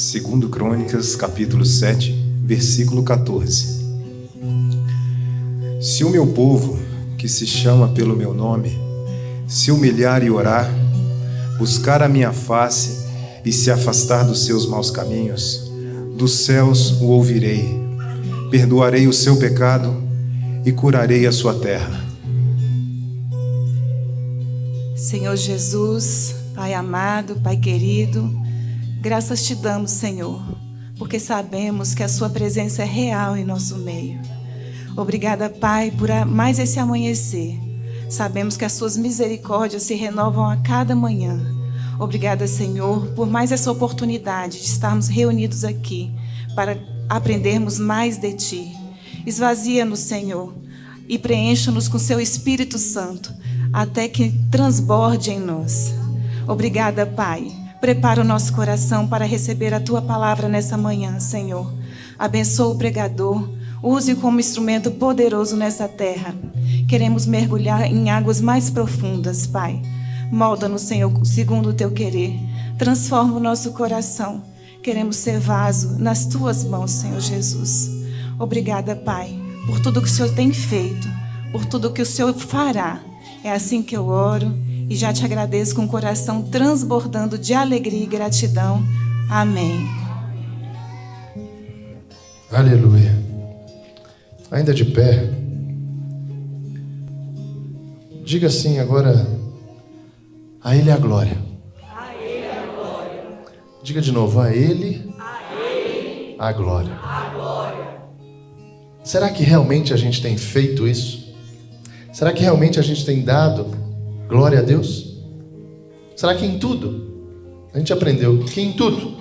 Segundo Crônicas, capítulo 7, versículo 14. Se o meu povo, que se chama pelo meu nome, se humilhar e orar, buscar a minha face e se afastar dos seus maus caminhos, dos céus o ouvirei, perdoarei o seu pecado e curarei a sua terra. Senhor Jesus, Pai amado, Pai querido, graças te damos, Senhor, porque sabemos que a sua presença é real em nosso meio. Obrigada, Pai, por mais esse amanhecer. Sabemos que as suas misericórdias se renovam a cada manhã. Obrigada, Senhor, por mais essa oportunidade de estarmos reunidos aqui para aprendermos mais de ti. Esvazia-nos, Senhor, e preencha-nos com seu Espírito Santo, até que transborde em nós. Obrigada, Pai. Prepara o nosso coração para receber a tua palavra nessa manhã, Senhor. Abençoa o pregador. Use-o como instrumento poderoso nessa terra. Queremos mergulhar em águas mais profundas, Pai. Molda-nos, Senhor, segundo o teu querer. Transforma o nosso coração. Queremos ser vaso nas tuas mãos, Senhor Jesus. Obrigada, Pai, por tudo que o Senhor tem feito, por tudo que o Senhor fará. É assim que eu oro e já te agradeço com o coração transbordando de alegria e gratidão. Amém. Aleluia. Ainda de pé, diga assim agora: a Ele a glória. A Ele a glória. Diga de novo: a Ele a glória. A glória. Será que realmente a gente tem feito isso? Será que realmente a gente tem dado glória a Deus? Será que em tudo a gente aprendeu que em tudo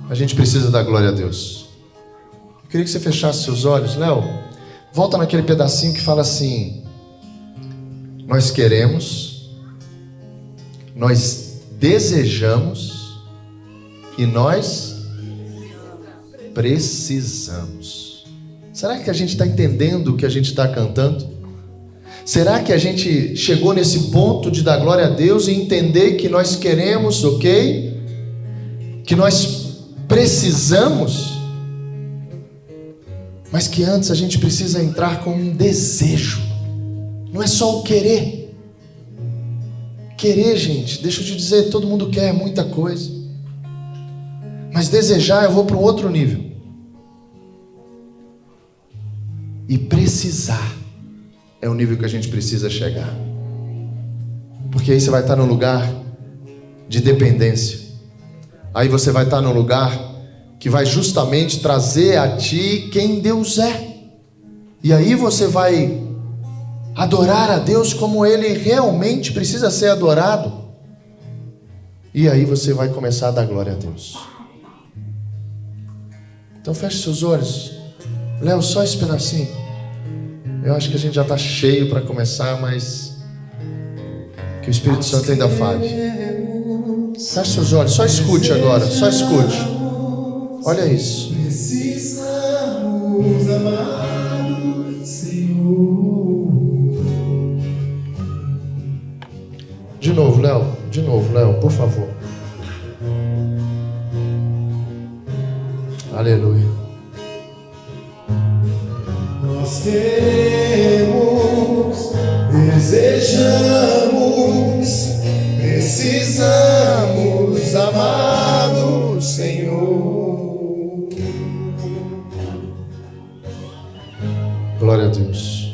a gente precisa dar glória a Deus? Eu queria que você fechasse seus olhos. Léo, volta naquele pedacinho que fala assim: nós queremos, nós desejamos e nós precisamos. Será que a gente está entendendo o que a gente está cantando? Será que a gente chegou nesse ponto de dar glória a Deus e entender que nós queremos, ok? Que nós precisamos, mas que antes a gente precisa entrar com um desejo. Não é só o querer. Querer, gente, deixa eu te dizer, todo mundo quer muita coisa. Mas desejar, eu vou para um outro nível. E precisar é o nível que a gente precisa chegar. Porque aí você vai estar num lugar de dependência. Aí você vai estar num lugar que vai justamente trazer a ti quem Deus é. E aí você vai adorar a Deus como Ele realmente precisa ser adorado. E aí você vai começar a dar glória a Deus. Então feche seus olhos. Léo, só esse pedacinho. Eu acho que a gente já está cheio para começar, mas que o Espírito Santo ainda fale. Feche seus olhos, só escute agora, só escute. Olha isso. Precisamos amar o Senhor. De novo, Léo, por favor. Aleluia. Nós queremos, desejamos, precisamos amar o Senhor. Glória a Deus.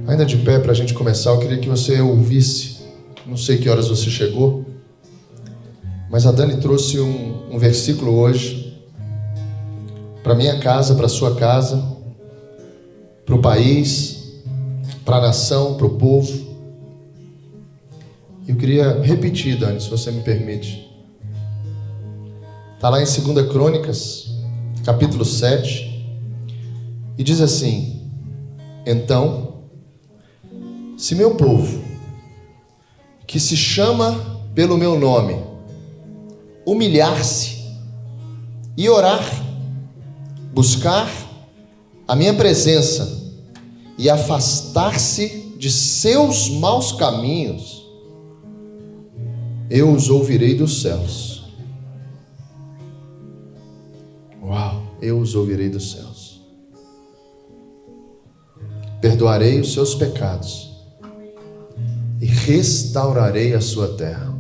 Ainda de pé, para a gente começar, eu queria que você ouvisse. Não sei que horas você chegou, mas a Dani trouxe um versículo hoje para minha casa, para sua casa, para o país, para a nação, para o povo. Eu queria repetir, Dani, se você me permite. Está lá em 2 Crônicas, capítulo 7, e diz assim: então, se meu povo, que se chama pelo meu nome, humilhar-se e orar, buscar a minha presença e afastar-se de seus maus caminhos, eu os ouvirei dos céus Uau! Eu os ouvirei dos céus. Perdoarei os seus pecados e restaurarei a sua terra.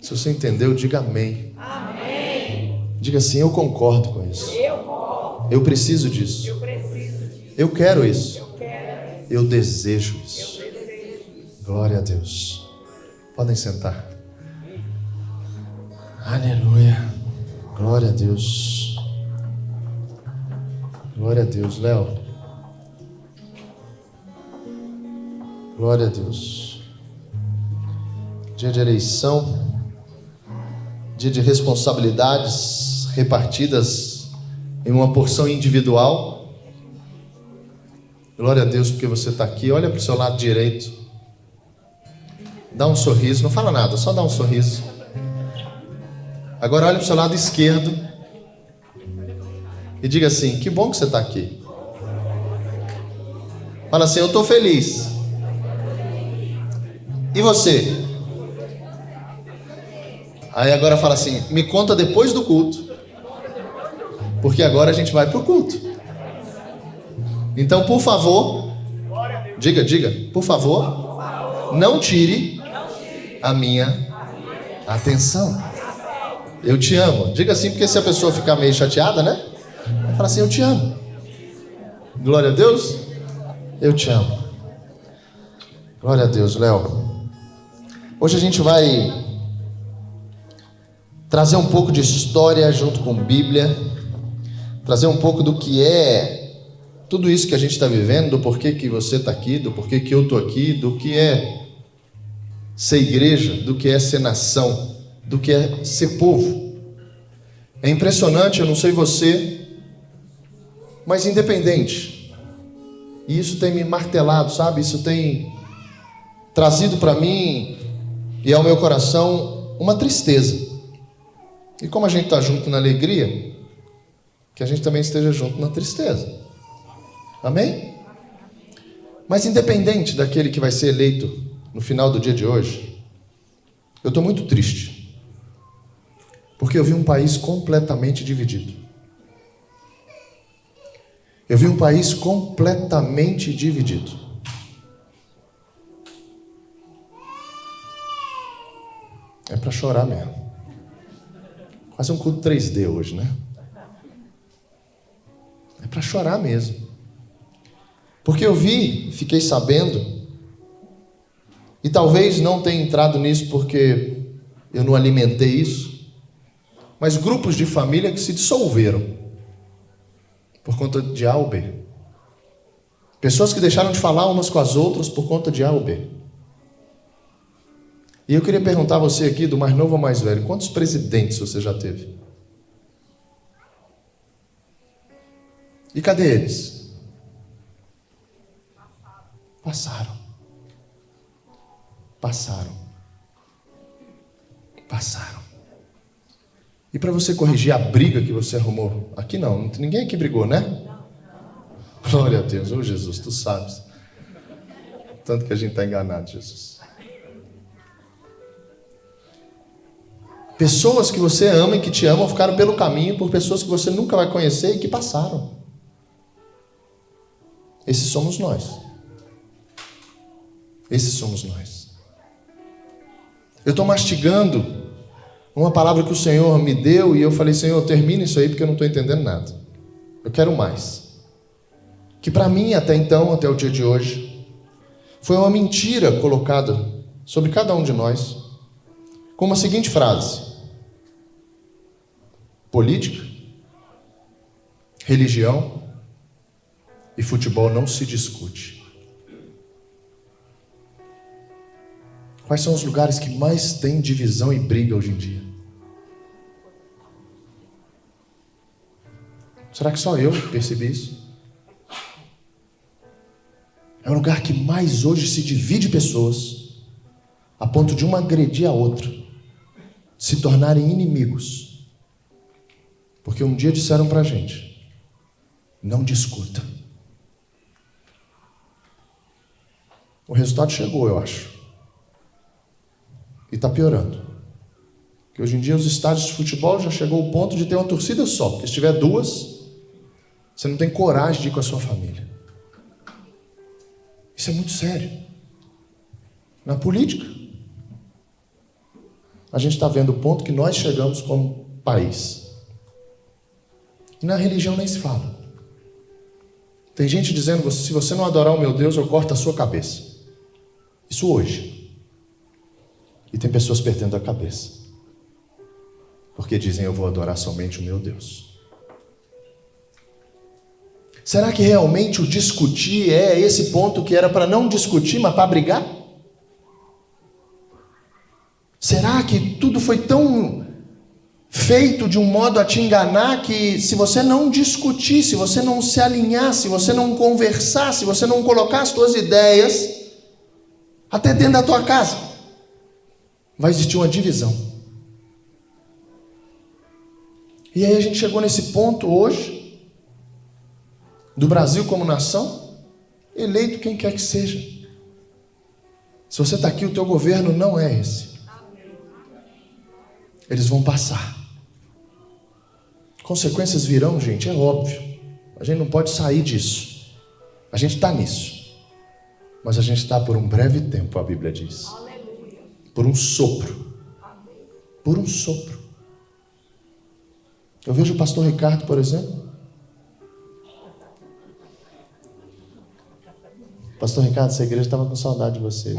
Se você entendeu, diga amém. Amém. Diga assim: eu concordo com isso. Eu preciso disso. Eu quero isso. Eu desejo isso. Glória a Deus. Podem sentar. Aleluia. Glória a Deus. Glória a Deus, Léo. Glória a Deus. Dia de eleição. Dia de responsabilidades repartidas em uma porção individual. Glória a Deus porque você está aqui. Olha para o seu lado direito. Dá um sorriso. Não fala nada, só dá um sorriso. Agora olha para o seu lado esquerdo e diga assim: que bom que você está aqui. Fala assim: eu estou feliz. E você? Aí agora fala assim: me conta depois do culto, porque agora a gente vai para o culto. Então, por favor, diga, por favor, não tire a minha atenção. Eu te amo. Diga assim, porque se a pessoa ficar meio chateada, né? Fala assim: eu te amo. Glória a Deus. Eu te amo. Glória a Deus, Léo. Hoje a gente vai trazer um pouco de história junto com Bíblia, trazer um pouco do que é tudo isso que a gente está vivendo, do porquê que você está aqui, do porquê que eu estou aqui, do que é ser igreja, do que é ser nação, do que é ser povo. É impressionante, eu não sei você, mas independente, e isso tem me martelado, sabe? Isso tem trazido para mim e ao meu coração uma tristeza. E como a gente está junto na alegria, que a gente também esteja junto na tristeza. Amém? Mas independente daquele que vai ser eleito no final do dia de hoje, eu estou muito triste, porque eu vi um país completamente dividido. Eu vi um país completamente dividido. É para chorar mesmo. Quase um culto 3D hoje, né? É para chorar mesmo. Porque eu vi, fiquei sabendo, e talvez não tenha entrado nisso porque eu não alimentei isso, mas grupos de família que se dissolveram por conta de A ou B. Pessoas que deixaram de falar umas com as outras por conta de A ou B. E eu queria perguntar a você aqui, do mais novo ao mais velho, quantos presidentes você já teve? E cadê eles? Passaram. E para você corrigir a briga que você arrumou, aqui não, ninguém aqui brigou, né? Glória a Deus, ô Jesus, tu sabes. Tanto que a gente está enganado, Jesus. Pessoas que você ama e que te amam ficaram pelo caminho por pessoas que você nunca vai conhecer e que passaram. Esses somos nós. Eu estou mastigando uma palavra que o Senhor me deu e eu falei: Senhor, termina isso aí porque eu não estou entendendo nada. Eu quero mais. Que para mim, até então, até o dia de hoje, foi uma mentira colocada sobre cada um de nós com a seguinte frase: política, religião e futebol não se discute. Quais são os lugares que mais tem divisão e briga hoje em dia? Será que só eu percebi isso? É o lugar que mais hoje se divide pessoas, a ponto de uma agredir a outra, se tornarem inimigos. Porque um dia disseram pra gente: não discuta. O resultado chegou, eu acho. E está piorando. Que hoje em dia os estádios de futebol já chegou ao ponto de ter uma torcida só. Porque se tiver duas, você não tem coragem de ir com a sua família. Isso é muito sério. Na política, a gente está vendo o ponto que nós chegamos como país. E na religião nem se fala. Tem gente dizendo, se você não adorar o meu Deus, eu corto a sua cabeça. Isso hoje. E tem pessoas perdendo a cabeça. Porque dizem, eu vou adorar somente o meu Deus. Será que realmente o discutir é esse ponto que era para não discutir, mas para brigar? Será que tudo foi tão feito de um modo a te enganar que se você não discutir, se você não se alinhar, se você não conversar, se você não colocar as suas ideias, até dentro da tua casa, vai existir uma divisão. E aí a gente chegou nesse ponto hoje, do Brasil como nação, eleito quem quer que seja. Se você está aqui, o teu governo não é esse. Eles vão passar. Consequências virão, gente, é óbvio. A gente não pode sair disso. A gente está nisso. Mas a gente está por um breve tempo, a Bíblia diz. Por um sopro. Por um sopro. Eu vejo o pastor Ricardo, por exemplo. Pastor Ricardo, essa igreja estava com saudade de você.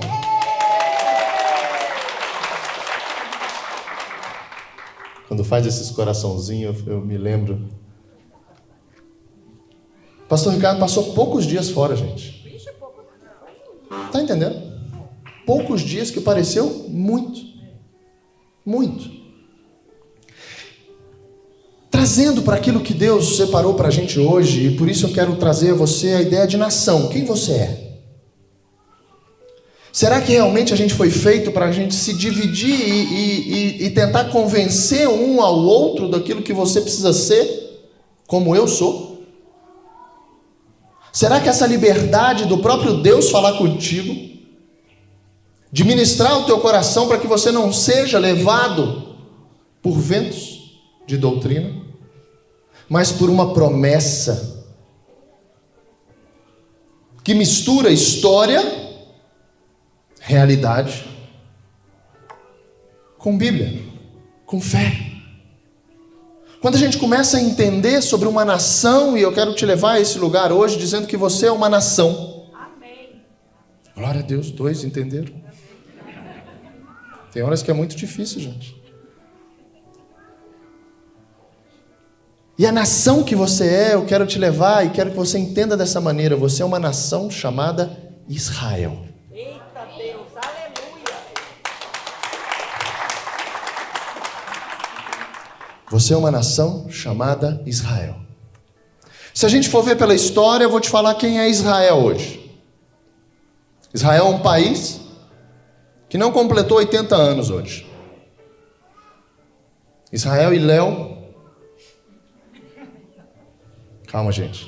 Quando faz esses coraçãozinhos, eu me lembro. Pastor Ricardo passou poucos dias fora, gente. Tá entendendo? Poucos dias que pareceu muito. Muito. Trazendo para aquilo que Deus separou para a gente hoje, e por isso eu quero trazer a você a ideia de nação. Quem você é? Será que realmente a gente foi feito para a gente se dividir e tentar convencer um ao outro daquilo que você precisa ser, como eu sou? Será que essa liberdade do próprio Deus falar contigo, de ministrar o teu coração para que você não seja levado por ventos de doutrina, mas por uma promessa que mistura história, realidade, com Bíblia, com fé. Quando a gente começa a entender sobre uma nação, e eu quero te levar a esse lugar hoje, dizendo que você é uma nação. Amém. Glória a Deus, 2 entenderam? Tem horas que é muito difícil, gente. E a nação que você é, eu quero te levar e quero que você entenda dessa maneira. Você é uma nação chamada Israel. Eita Deus, aleluia. Você é uma nação chamada Israel. Se a gente for ver pela história, eu vou te falar quem é Israel hoje. Israel é um país que não completou 80 anos hoje. Israel e Léo. Calma, gente.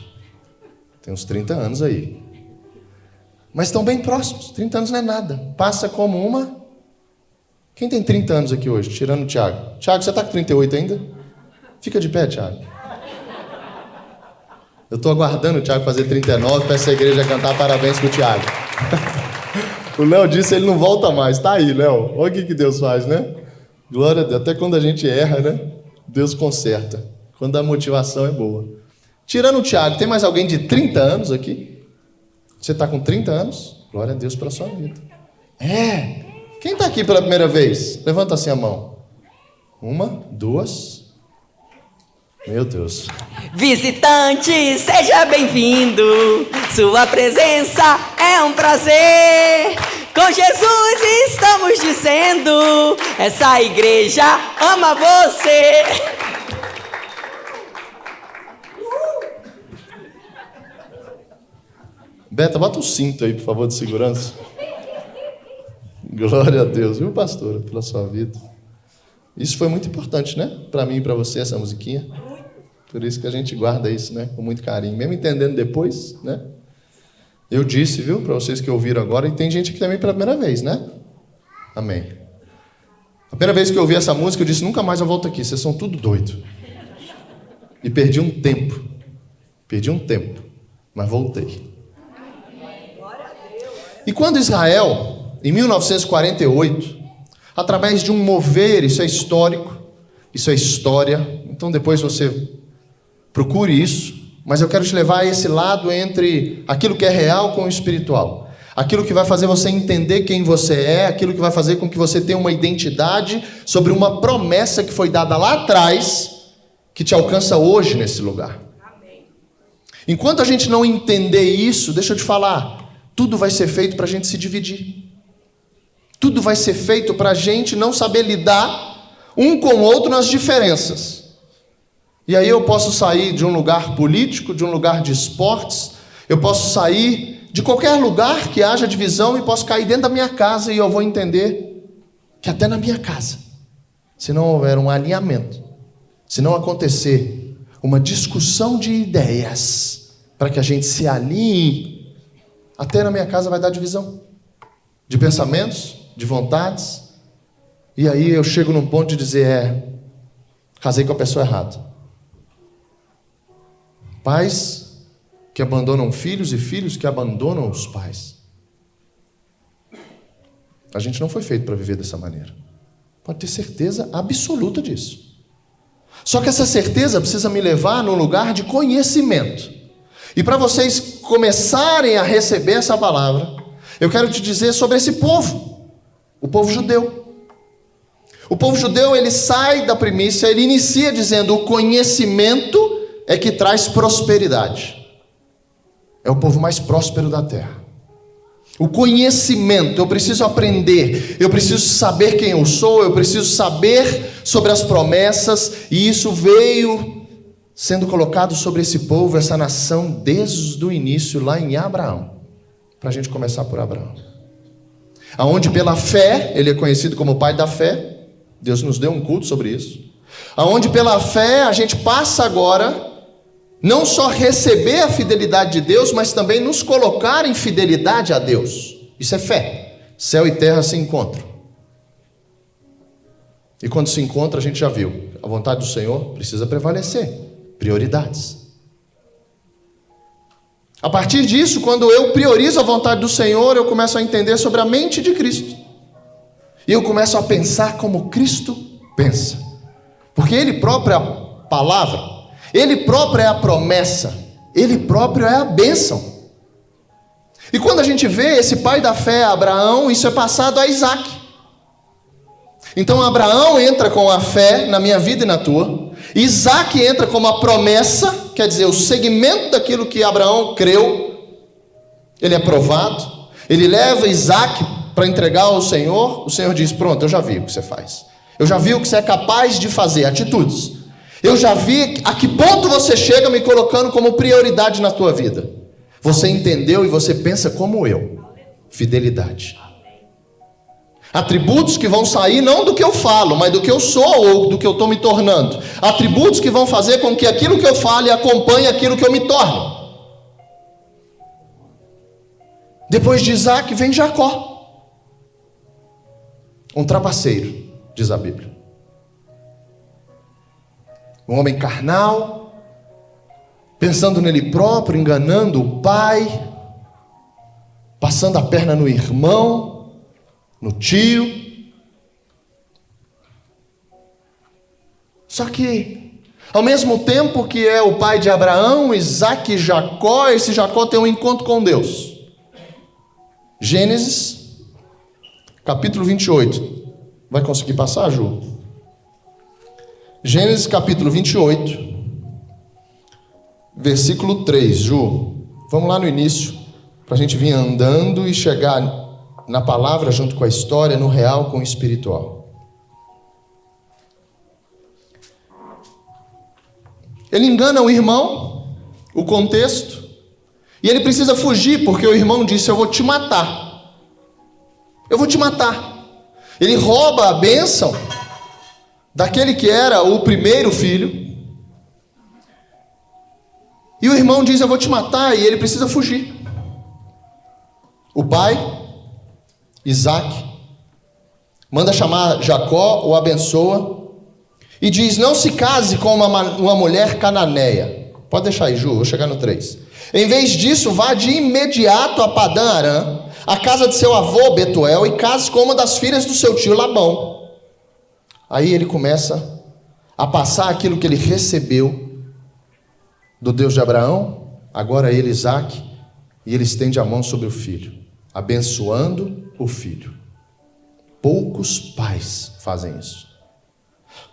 Tem uns 30 anos aí. Mas estão bem próximos. 30 anos não é nada. Passa como uma... Quem tem 30 anos aqui hoje? Tirando o Thiago. Thiago, você está com 38 ainda? Fica de pé, Thiago. Eu estou aguardando o Thiago fazer 39 para essa igreja cantar parabéns pro Thiago. O Léo disse, ele não volta mais. Tá aí, Léo. Olha o que Deus faz, né? Glória a Deus. Até quando a gente erra, né? Deus conserta. Quando a motivação é boa. Tirando o Thiago, tem mais alguém de 30 anos aqui? Você está com 30 anos? Glória a Deus pela sua vida. É. Quem está aqui pela primeira vez? Levanta assim a mão. 1, 2. Meu Deus. Visitante, seja bem-vindo. Sua presença é um prazer. Com Jesus estamos dizendo: essa igreja ama você. Beta, bota o cinto aí, por favor, de segurança. Glória a Deus, viu, pastora, pela sua vida. Isso foi muito importante, né? Para mim e para você, essa musiquinha. Por isso que a gente guarda isso, né? Com muito carinho. Mesmo entendendo depois, né? Eu disse, viu, para vocês que ouviram agora, e tem gente aqui também pela primeira vez, né? Amém. A primeira vez que eu ouvi essa música, eu disse, nunca mais eu volto aqui, vocês são tudo doido. E perdi um tempo, mas voltei. E quando Israel, em 1948, através de um mover, isso é histórico, isso é história, então depois você procure isso, mas eu quero te levar a esse lado entre aquilo que é real com o espiritual. Aquilo que vai fazer você entender quem você é, aquilo que vai fazer com que você tenha uma identidade sobre uma promessa que foi dada lá atrás, que te alcança hoje nesse lugar. Enquanto a gente não entender isso, deixa eu te falar, tudo vai ser feito para a gente se dividir. Tudo vai ser feito para a gente não saber lidar um com o outro nas diferenças. E aí eu posso sair de um lugar político, de um lugar de esportes, eu posso sair de qualquer lugar que haja divisão e posso cair dentro da minha casa e eu vou entender que até na minha casa, se não houver um alinhamento, se não acontecer uma discussão de ideias para que a gente se alinhe, até na minha casa vai dar divisão de pensamentos, de vontades. E aí eu chego num ponto de dizer, casei com a pessoa errada. Pais que abandonam filhos e filhos que abandonam os pais. A gente não foi feito para viver dessa maneira. Pode ter certeza absoluta disso. Só que essa certeza precisa me levar num lugar de conhecimento. E para vocês começarem a receber essa palavra, eu quero te dizer sobre esse povo, o povo judeu. O povo judeu, ele sai da primícia, ele inicia dizendo, o conhecimento é que traz prosperidade. É o povo mais próspero da terra. O conhecimento, eu preciso aprender, eu preciso saber quem eu sou, eu preciso saber sobre as promessas, e isso veio sendo colocado sobre esse povo, essa nação, desde o início, lá em Abraão. Para a gente começar por Abraão. Aonde pela fé, ele é conhecido como o pai da fé, Deus nos deu um culto sobre isso. Aonde pela fé a gente passa agora não só receber a fidelidade de Deus, mas também nos colocar em fidelidade a Deus. Isso é fé. Céu e terra se encontram. E quando se encontra, a gente já viu. A vontade do Senhor precisa prevalecer. Prioridades. A partir disso, quando eu priorizo a vontade do Senhor, eu começo a entender sobre a mente de Cristo. E eu começo a pensar como Cristo pensa. Porque Ele próprio é a palavra. Ele próprio é a promessa, Ele próprio é a bênção. E quando a gente vê esse pai da fé, Abraão, isso é passado a Isaac. Então Abraão entra com a fé na minha vida e na tua. Isaac entra com uma promessa, quer dizer, o segmento daquilo que Abraão creu. Ele é provado. Ele leva Isaac para entregar ao Senhor. O Senhor diz, pronto, eu já vi o que você faz. Eu já vi o que você é capaz de fazer, atitudes. Eu já vi a que ponto você chega me colocando como prioridade na tua vida. Você entendeu e você pensa como eu. Fidelidade. Atributos que vão sair não do que eu falo, mas do que eu sou ou do que eu estou me tornando. Atributos que vão fazer com que aquilo que eu fale acompanhe aquilo que eu me torno. Depois de Isaac vem Jacó. Um trapaceiro, diz a Bíblia. Um homem carnal, pensando nele próprio, enganando o pai, passando a perna no irmão, no tio. Só que, ao mesmo tempo que é o pai de Abraão, Isaac e Jacó, esse Jacó tem um encontro com Deus. Gênesis, capítulo 28. Vai conseguir passar, Ju? Gênesis capítulo 28, versículo 3, Ju. Vamos lá no início, para a gente vir andando e chegar na palavra junto com a história, no real com o espiritual. Ele engana o irmão, o contexto, e ele precisa fugir, porque o irmão disse, eu vou te matar. Eu vou te matar. Ele rouba a bênção daquele que era o primeiro filho. E o irmão diz, eu vou te matar, e ele precisa fugir. O pai, Isaac, manda chamar Jacó, o abençoa, e diz: não se case com uma mulher cananeia. Pode deixar aí, Ju, vou chegar no 3. Em vez disso, vá de imediato a Padã Arã, a casa de seu avô Betuel, e case com uma das filhas do seu tio Labão. Aí ele começa a passar aquilo que ele recebeu do Deus de Abraão, agora ele, Isaque, e ele estende a mão sobre o filho, abençoando o filho. Poucos pais fazem isso.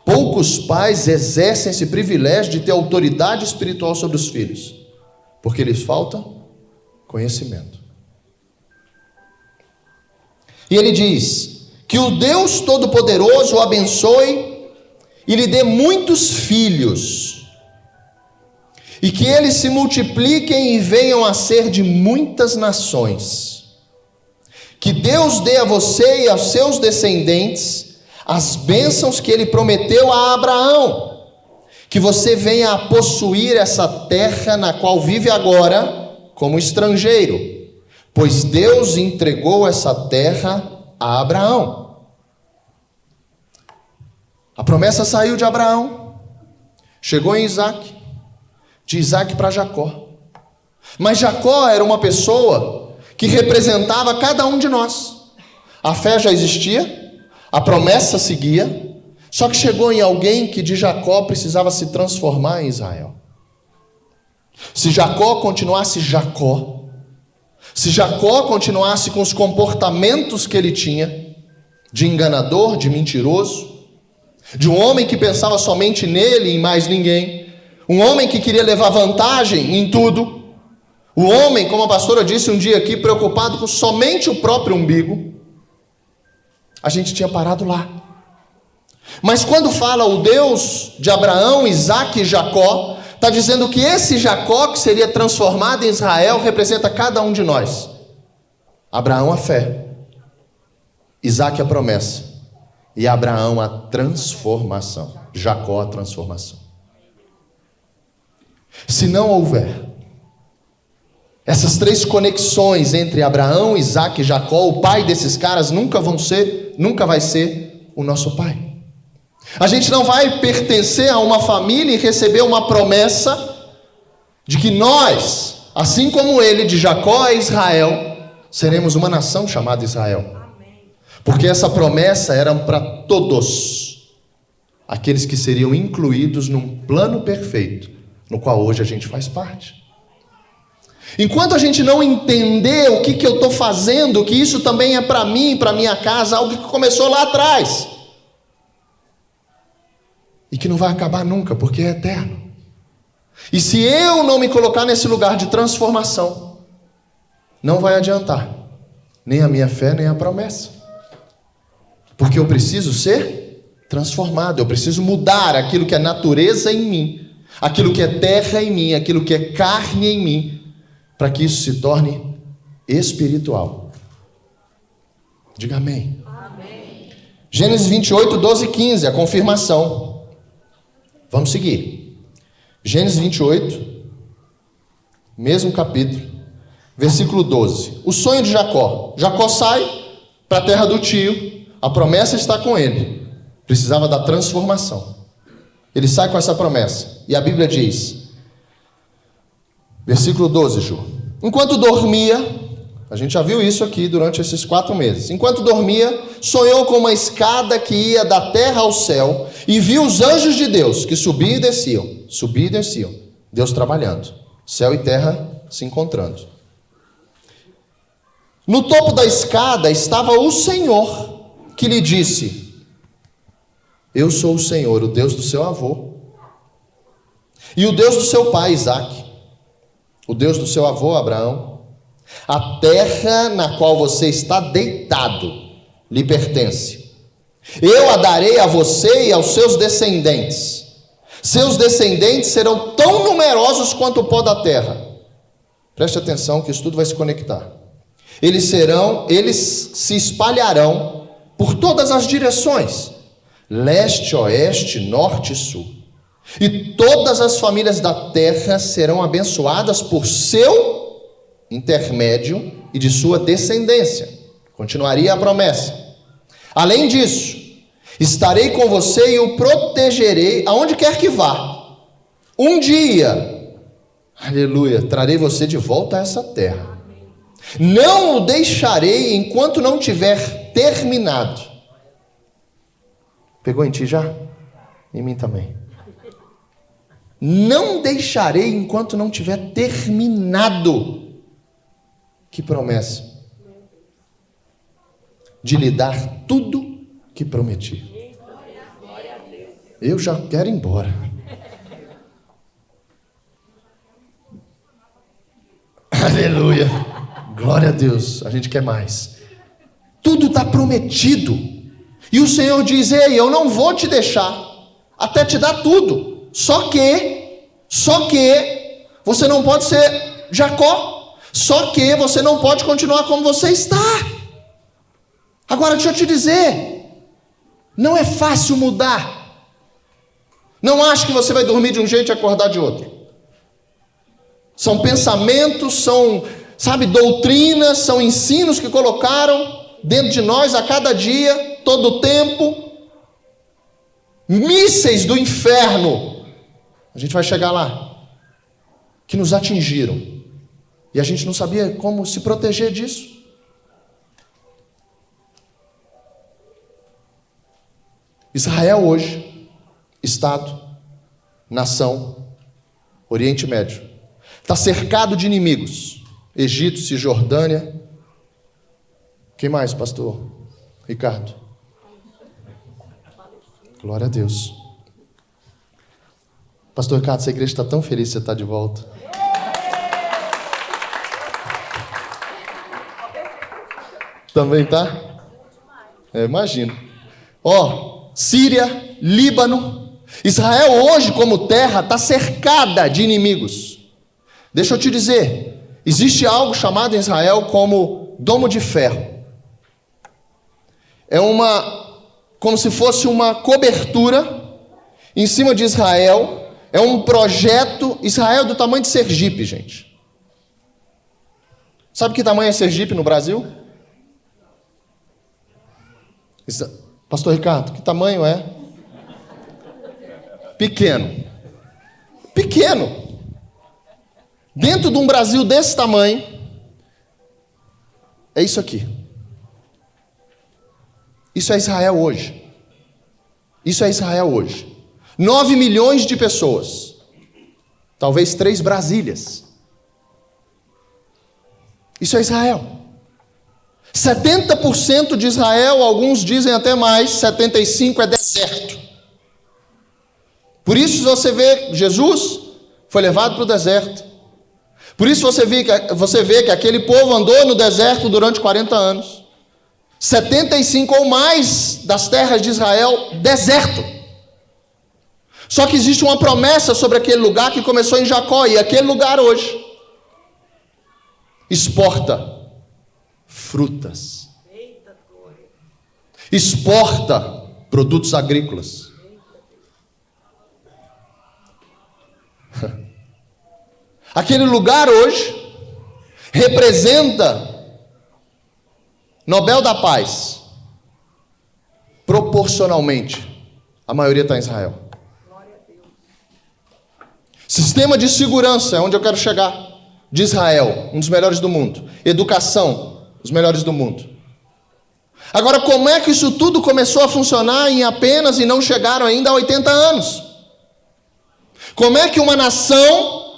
Poucos pais exercem esse privilégio de ter autoridade espiritual sobre os filhos, porque lhes falta conhecimento. E ele diz: que o Deus Todo-Poderoso o abençoe e lhe dê muitos filhos, e que eles se multipliquem e venham a ser de muitas nações. Que Deus dê a você e aos seus descendentes as bênçãos que ele prometeu a Abraão, que você venha a possuir essa terra na qual vive agora como estrangeiro, pois Deus entregou essa terra a Abraão. A promessa saiu de Abraão, chegou em Isaque, de Isaque para Jacó. Mas Jacó era uma pessoa que representava cada um de nós. A fé já existia, a promessa seguia, só que chegou em alguém que de Jacó precisava se transformar em Israel. Se Jacó continuasse Jacó, se Jacó continuasse com os comportamentos que ele tinha, de enganador, de mentiroso, de um homem que pensava somente nele e em mais ninguém, um homem que queria levar vantagem em tudo, o homem, como a pastora disse um dia aqui, preocupado com somente o próprio umbigo, a gente tinha parado lá. Mas quando fala o Deus de Abraão, Isaque e Jacó, está dizendo que esse Jacó que seria transformado em Israel representa cada um de nós. Abraão a fé, Isaque a promessa, e Abraão a transformação, Jacó a transformação. Se não houver essas três conexões entre Abraão, Isaque e Jacó, o pai desses caras nunca vai ser o nosso pai. A gente não vai pertencer a uma família e receber uma promessa de que nós, assim como ele de Jacó a Israel, seremos uma nação chamada Israel. Porque essa promessa era para todos aqueles que seriam incluídos num plano perfeito, no qual hoje a gente faz parte. Enquanto a gente não entender o que eu estou fazendo, que isso também é para mim, para minha casa, algo que começou lá atrás, e que não vai acabar nunca, porque é eterno. E se eu não me colocar nesse lugar de transformação, não vai adiantar nem a minha fé, nem a promessa. Porque eu preciso ser transformado, eu preciso mudar aquilo que é natureza em mim, aquilo que é terra em mim, aquilo que é carne em mim, para que isso se torne espiritual. Diga amém. Amém. Gênesis 28, 12 e 15, a confirmação. Vamos seguir. Gênesis 28, mesmo capítulo, versículo 12. O sonho de Jacó. Jacó sai para a terra do tio, a promessa está com ele. Precisava da transformação. Ele sai com essa promessa. E a Bíblia diz, versículo 12, Ju. Enquanto dormia, a gente já viu isso aqui durante esses 4 meses. Enquanto dormia, sonhou com uma escada que ia da terra ao céu e viu os anjos de Deus que subiam e desciam. Deus trabalhando, céu e terra se encontrando. No topo da escada estava o Senhor, que lhe disse: eu sou o Senhor, o Deus do seu avô, e o Deus do seu pai Isaque, o Deus do seu avô Abraão. A terra na qual você está deitado lhe pertence. Eu a darei a você e aos seus descendentes. Seus descendentes serão tão numerosos quanto o pó da terra. Preste atenção que isso tudo vai se conectar. Eles se espalharão por todas as direções, leste, oeste, norte e sul. E todas as famílias da terra serão abençoadas por seu intermédio e de sua descendência. Continuaria a promessa. Além disso, estarei com você e o protegerei aonde quer que vá. Um dia, aleluia, trarei você de volta a essa terra. Não o deixarei enquanto não tiver terminado. Pegou em ti já? Em mim também. Não deixarei enquanto não tiver terminado. Que promessa? De lhe dar tudo que prometi. Eu já quero ir embora. Aleluia. Glória a Deus. A gente quer mais. Tudo está prometido. E o Senhor diz: ei, eu não vou te deixar até te dar tudo. Só que você não pode ser Jacó. Só que você não pode continuar como você está. Agora deixa eu te dizer, não é fácil mudar. Não ache que você vai dormir de um jeito e acordar de outro. São pensamentos, são, doutrinas, são ensinos que colocaram dentro de nós a cada dia, todo o tempo. Mísseis do inferno. A gente vai chegar lá. Que nos atingiram. E a gente não sabia como se proteger disso. Israel hoje, Estado, nação, Oriente Médio, está cercado de inimigos. Egito, Cisjordânia. Quem mais, pastor Ricardo? Glória a Deus. Pastor Ricardo, essa igreja está tão feliz que você está de volta. Também tá? Imagino. Síria, Líbano. Israel hoje, como terra, está cercada de inimigos. Deixa eu te dizer, existe algo chamado em Israel como domo de ferro. É como se fosse uma cobertura em cima de Israel. É um projeto. Israel é do tamanho de Sergipe, gente. Sabe que tamanho é Sergipe no Brasil? Pastor Ricardo, que tamanho é? Pequeno. Pequeno. Dentro de um Brasil desse tamanho, é isso aqui. Isso é Israel hoje. Isso é Israel hoje. 9 milhões de pessoas. Talvez 3 Brasílias. Isso é Israel. 70% de Israel, alguns dizem até mais, 75% é deserto. Por isso você vê, Jesus foi levado para o deserto. Por isso você vê que aquele povo andou no deserto durante 40 anos. 75 ou mais das terras de Israel, deserto. Só que existe uma promessa sobre aquele lugar que começou em Jacó, e aquele lugar hoje exporta frutas, exporta produtos agrícolas. Aquele lugar hoje representa Nobel da Paz. Proporcionalmente, a maioria está em Israel. Sistema de segurança, é onde eu quero chegar, de Israel, um dos melhores do mundo. Educação, os melhores do mundo. Agora, como é que isso tudo começou a funcionar em apenas, e não chegaram ainda a 80 anos? Como é que uma nação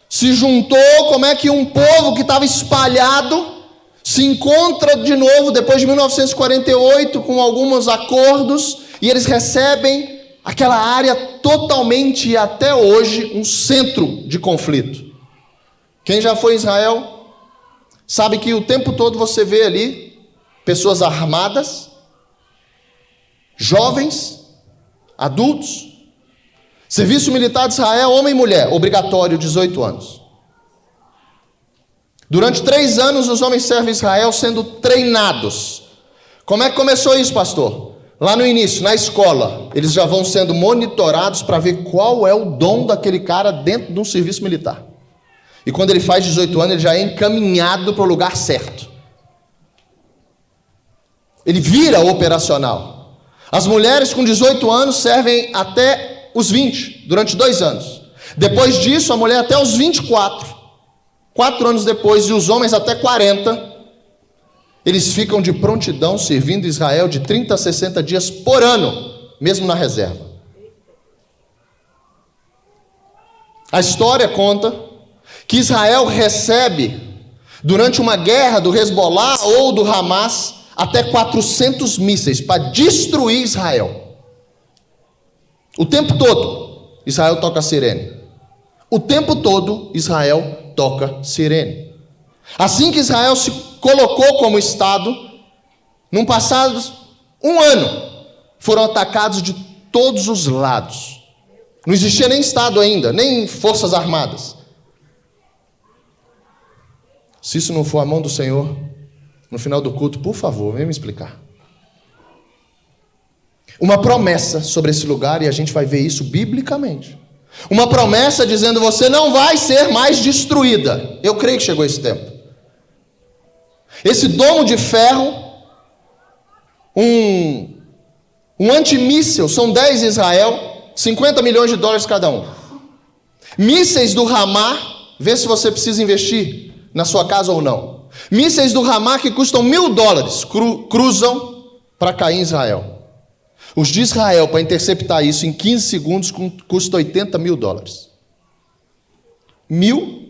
se juntou, como é que um povo que estava espalhado se encontra de novo depois de 1948 com alguns acordos, e eles recebem aquela área totalmente, e até hoje, um centro de conflito. Quem já foi em Israel sabe que o tempo todo você vê ali pessoas armadas, jovens, adultos. Serviço militar de Israel, homem e mulher, obrigatório, 18 anos. Durante 3 anos os homens servem Israel sendo treinados. Como é que começou isso, pastor? Lá no início, na escola, eles já vão sendo monitorados para ver qual é o dom daquele cara dentro de um serviço militar. E quando ele faz 18 anos, ele já é encaminhado para o lugar certo. Ele vira operacional. As mulheres com 18 anos servem até os 20, durante 2 anos. Depois disso, a mulher até os 24. 4 anos depois, e os homens até 40. Eles ficam de prontidão servindo Israel de 30 a 60 dias por ano, mesmo na reserva. A história conta que Israel recebe, durante uma guerra do Hezbollah ou do Hamas, até 400 mísseis para destruir Israel. O tempo todo, Israel toca sirene. O tempo todo, Israel toca sirene. Assim que Israel se colocou como Estado, num passado 1 ano, foram atacados de todos os lados. Não existia nem Estado ainda, nem forças armadas. Se isso não for a mão do Senhor, no final do culto, por favor, vem me explicar. Uma promessa sobre esse lugar, e a gente vai ver isso biblicamente. Uma promessa dizendo: você não vai ser mais destruída. Eu creio que chegou esse tempo. Esse domo de ferro, um antimíssil, são 10 Israel, 50 milhões de dólares cada um. Mísseis do Hamas, vê se você precisa investir na sua casa ou não. Mísseis do Hamas que custam $1.000 cruzam para cair em Israel. Os de Israel, para interceptar isso em 15 segundos, custa $80 mil. 1.000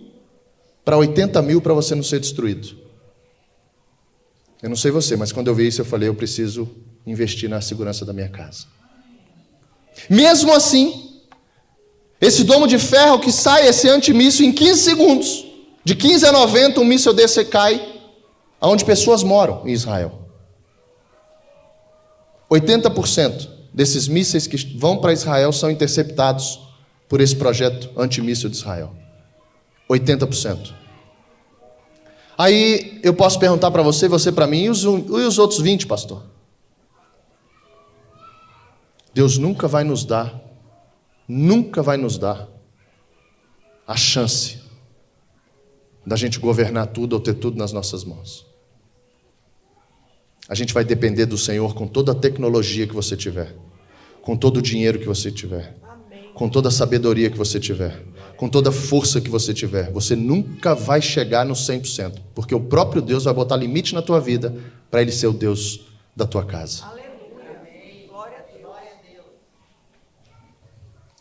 para 80 mil para você não ser destruído. Eu não sei você, mas quando eu vi isso eu falei: eu preciso investir na segurança da minha casa. Mesmo assim, esse domo de ferro que sai, esse antimíssil, em 15 segundos, de 15 a 90, um míssil desse cai onde pessoas moram em Israel. 80% desses mísseis que vão para Israel são interceptados por esse projeto antimíssil de Israel. 80%. Aí eu posso perguntar para você, você para mim, e os outros 20, pastor? Deus nunca vai nos dar a chance da gente governar tudo ou ter tudo nas nossas mãos. A gente vai depender do Senhor com toda a tecnologia que você tiver, com todo o dinheiro que você tiver, com toda a sabedoria que você tiver, com toda a força que você tiver. Você nunca vai chegar no 100%, porque o próprio Deus vai botar limite na tua vida para Ele ser o Deus da tua casa.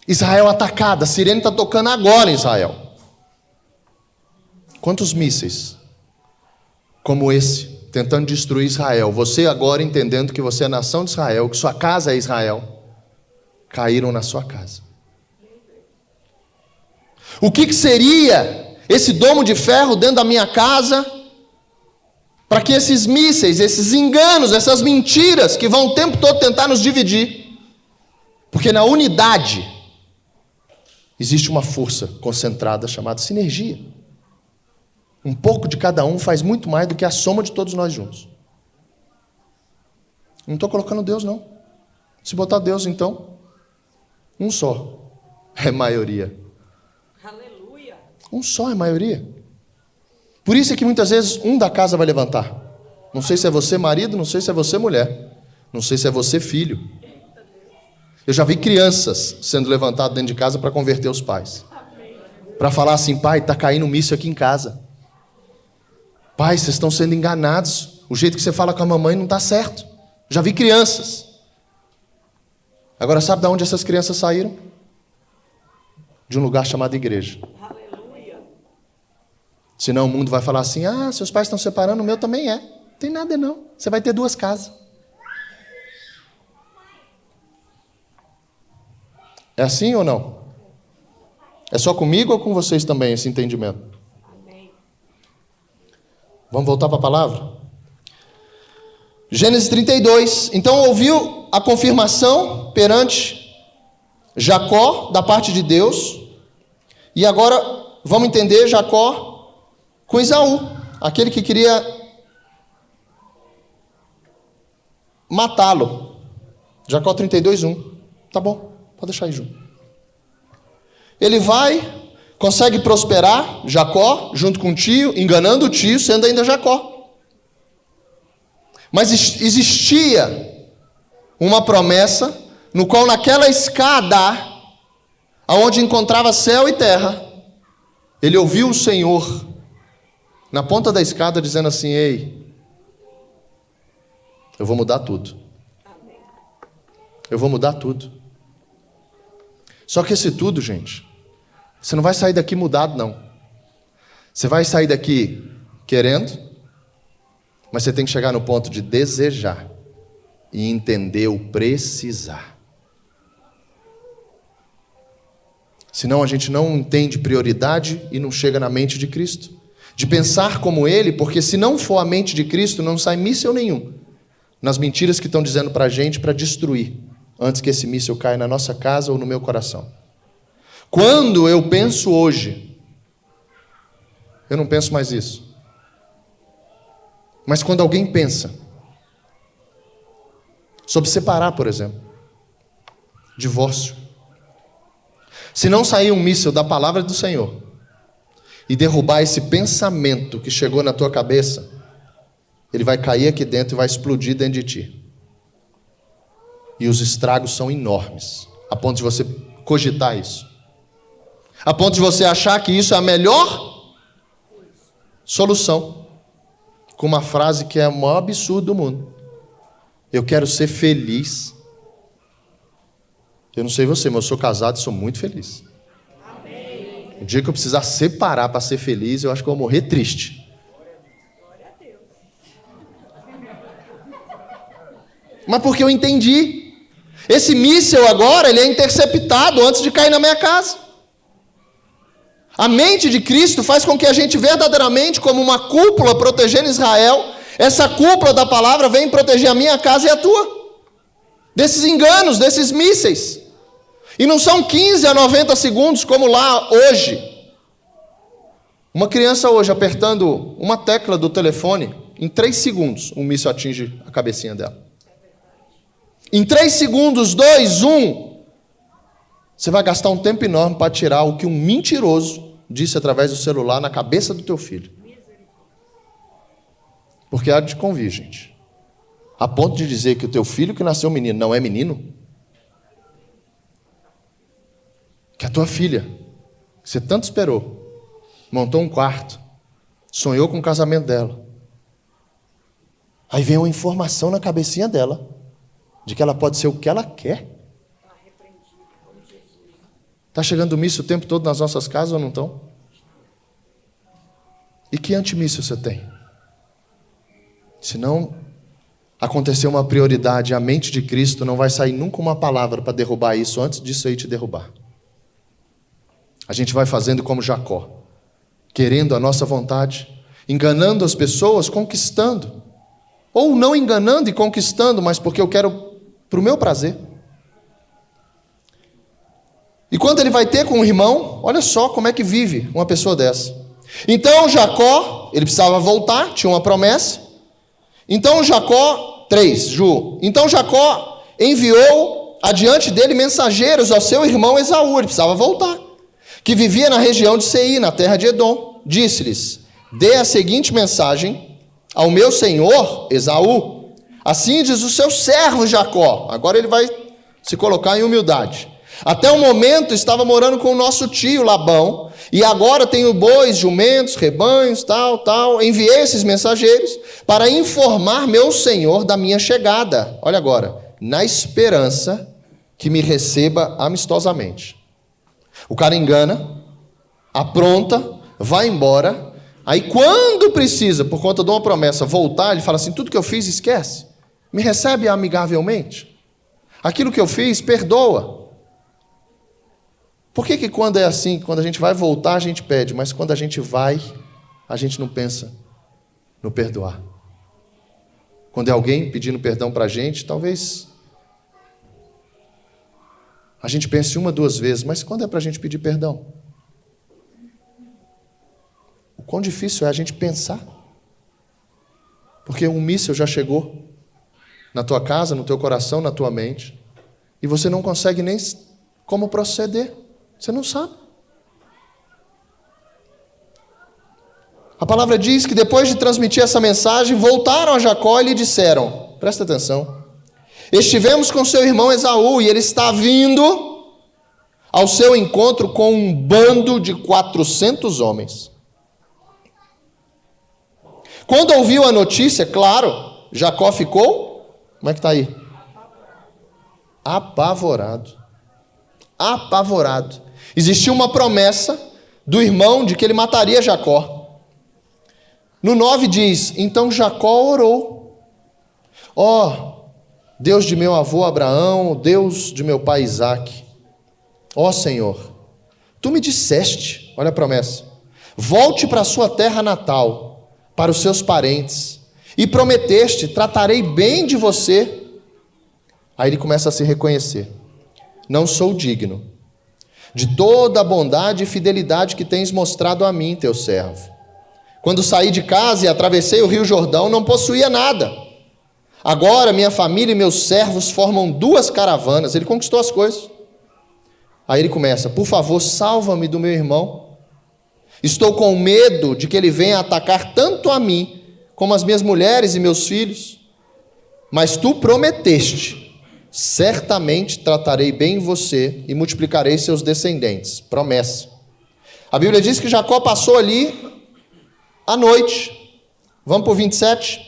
Israel atacada, a sirene está tocando agora em Israel. Quantos mísseis como esse tentando destruir Israel, você agora entendendo que você é a nação de Israel, que sua casa é Israel, caíram na sua casa? O que seria esse domo de ferro dentro da minha casa para que esses mísseis, esses enganos, essas mentiras que vão o tempo todo tentar nos dividir? Porque na unidade existe uma força concentrada chamada sinergia. Um pouco de cada um faz muito mais do que a soma de todos nós juntos. Não estou colocando Deus, não. Se botar Deus, então, um só é maioria. Aleluia. Um só é maioria. Por isso é que muitas vezes um da casa vai levantar. Não sei se é você marido, não sei se é você mulher, não sei se é você filho. Eu já vi crianças sendo levantadas dentro de casa para converter os pais. Para falar assim: pai, está caindo um míssil aqui em casa. Pai, vocês estão sendo enganados. O jeito que você fala com a mamãe não está certo. Já vi crianças. Agora, sabe de onde essas crianças saíram? De um lugar chamado igreja. Aleluia. Senão o mundo vai falar assim: ah, seus pais estão separando, o meu também é. Não tem nada não. Você vai ter 2 casas. É assim ou não? É só comigo ou com vocês também esse entendimento? Vamos voltar para a palavra? Gênesis 32. Então ouviu a confirmação perante Jacó da parte de Deus. E agora vamos entender Jacó com Esaú, aquele que queria matá-lo. Jacó 32:1. Tá bom, pode deixar aí, Ju. Ele vai, consegue prosperar, Jacó, junto com o tio, enganando o tio, sendo ainda Jacó. Mas existia uma promessa no qual naquela escada, aonde encontrava céu e terra, ele ouviu o Senhor na ponta da escada dizendo assim: ei, eu vou mudar tudo. Eu vou mudar tudo. Só que esse tudo, gente, você não vai sair daqui mudado, não. Você vai sair daqui querendo, mas você tem que chegar no ponto de desejar e entender o precisar. Senão a gente não entende prioridade e não chega na mente de Cristo. De pensar como Ele, porque se não for a mente de Cristo, não sai míssil nenhum nas mentiras que estão dizendo para a gente para destruir, antes que esse míssil caia na nossa casa ou no meu coração. Quando eu penso hoje, eu não penso mais isso. Mas quando alguém pensa sobre separar, por exemplo, divórcio, se não sair um míssil da palavra do Senhor e derrubar esse pensamento que chegou na tua cabeça, ele vai cair aqui dentro e vai explodir dentro de ti. E os estragos são enormes, a ponto de você cogitar isso, a ponto de você achar que isso é a melhor solução, com uma frase que é o maior absurdo do mundo: eu quero ser feliz. Eu não sei você, mas eu sou casado e sou muito feliz. Amém. O dia que eu precisar separar para ser feliz, eu acho que eu vou morrer triste. Mas porque eu entendi. Esse míssil agora, ele é interceptado antes de cair na minha casa. A mente de Cristo faz com que a gente verdadeiramente, como uma cúpula protegendo Israel, essa cúpula da palavra vem proteger a minha casa e a tua. Desses enganos, desses mísseis. E não são 15 a 90 segundos como lá hoje. Uma criança hoje apertando uma tecla do telefone, em 3 segundos um míssil atinge a cabecinha dela. Em 3 segundos, 2, 1, você vai gastar um tempo enorme para tirar o que um mentiroso disse através do celular na cabeça do teu filho. Porque há de convir, gente. A ponto de dizer que o teu filho que nasceu menino não é menino. Que a tua filha, que você tanto esperou, montou um quarto, sonhou com o casamento dela. Aí vem uma informação na cabecinha dela de que ela pode ser o que ela quer. Está chegando míssil o tempo todo nas nossas casas ou não estão? E que antimíssil você tem? Se não acontecer uma prioridade, a mente de Cristo, não vai sair nunca uma palavra para derrubar isso antes disso aí te derrubar. A gente vai fazendo como Jacó, querendo a nossa vontade, enganando as pessoas, conquistando. Ou não enganando e conquistando, mas porque eu quero para o meu prazer. E quando ele vai ter com um irmão, olha só como é que vive uma pessoa dessa. Então Jacó, ele precisava voltar, tinha uma promessa. Então Jacó, 3, Ju. Então Jacó enviou adiante dele mensageiros ao seu irmão Esaú, ele precisava voltar, que vivia na região de Seir, na terra de Edom. Disse-lhes: dê a seguinte mensagem ao meu senhor Esaú. Assim diz o seu servo Jacó. Agora ele vai se colocar em humildade. Até o momento estava morando com o nosso tio Labão, e agora tenho bois, jumentos, rebanhos, tal. Enviei esses mensageiros para informar meu senhor da minha chegada. Olha agora, na esperança que me receba amistosamente. O cara engana, apronta, vai embora. Aí quando precisa, por conta de uma promessa, voltar, ele fala assim: tudo que eu fiz, esquece. Me recebe amigavelmente. Aquilo que eu fiz, perdoa. Por que quando é assim, quando a gente vai voltar, a gente pede, mas quando a gente vai, a gente não pensa no perdoar? Quando é alguém pedindo perdão para a gente, talvez a gente pense 1, 2 vezes, mas quando é para a gente pedir perdão? O quão difícil é a gente pensar. Porque um míssil já chegou na tua casa, no teu coração, na tua mente, e você não consegue nem como proceder. Você não sabe. A palavra diz que depois de transmitir essa mensagem, voltaram a Jacó e lhe disseram, presta atenção, estivemos com seu irmão Esaú e ele está vindo ao seu encontro com um bando de 400 homens. Quando ouviu a notícia, claro, Jacó ficou, como é que está aí? Apavorado. Apavorado. Existia uma promessa do irmão de que ele mataria Jacó. No 9 diz, então Jacó orou. Ó, Deus de meu avô Abraão, Deus de meu pai Isaque. Ó Senhor, tu me disseste, olha a promessa, volte para a sua terra natal, para os seus parentes, e prometeste, tratarei bem de você. Aí ele começa a se reconhecer. Não sou digno de toda a bondade e fidelidade que tens mostrado a mim, teu servo. Quando saí de casa e atravessei o rio Jordão, não possuía nada. Agora minha família e meus servos formam 2 caravanas. Ele conquistou as coisas. Aí ele começa, por favor, salva-me do meu irmão. Estou com medo de que ele venha atacar tanto a mim, como as minhas mulheres e meus filhos. Mas tu prometeste, certamente tratarei bem você e multiplicarei seus descendentes. Promessa. A Bíblia diz que Jacó passou ali à noite. Vamos para o 27.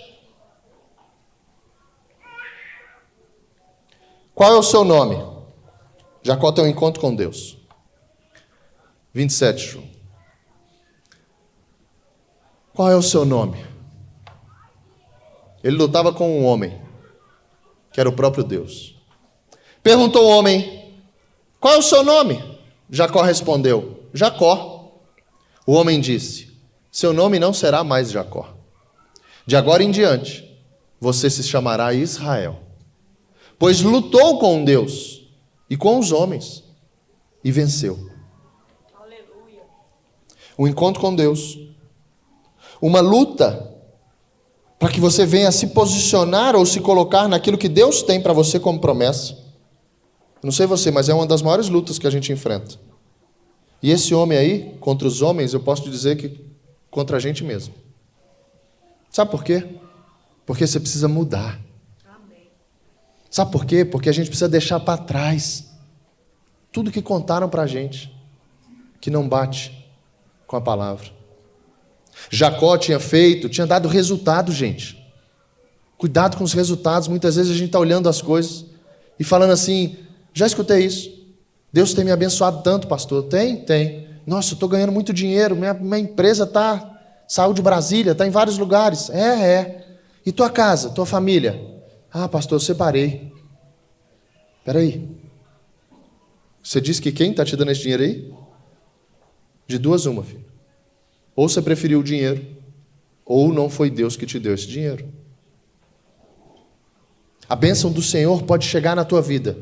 Qual é o seu nome? Jacó tem um encontro com Deus. 27, João. Qual é o seu nome? Ele lutava com um homem, que era o próprio Deus. Perguntou o homem, qual é o seu nome? Jacó respondeu, Jacó. O homem disse, seu nome não será mais Jacó. De agora em diante, você se chamará Israel. Pois lutou com Deus e com os homens e venceu. Aleluia. Um encontro com Deus. Uma luta para que você venha se posicionar ou se colocar naquilo que Deus tem para você como promessa. Não sei você, mas é uma das maiores lutas que a gente enfrenta. E esse homem aí, contra os homens, eu posso te dizer que contra a gente mesmo. Sabe por quê? Porque você precisa mudar. Sabe por quê? Porque a gente precisa deixar para trás tudo que contaram para a gente, que não bate com a palavra. Jacó tinha dado resultado, gente. Cuidado com os resultados. Muitas vezes a gente está olhando as coisas e falando assim, já escutei isso. Deus tem me abençoado tanto, pastor. Tem. Nossa, eu estou ganhando muito dinheiro. Minha empresa saiu de Brasília, está em vários lugares. É. E tua casa, tua família? Ah, pastor, eu separei. Espera aí. Você disse que quem está te dando esse dinheiro aí? De 2 uma, filho. Ou você preferiu o dinheiro, ou não foi Deus que te deu esse dinheiro. A bênção do Senhor pode chegar na tua vida,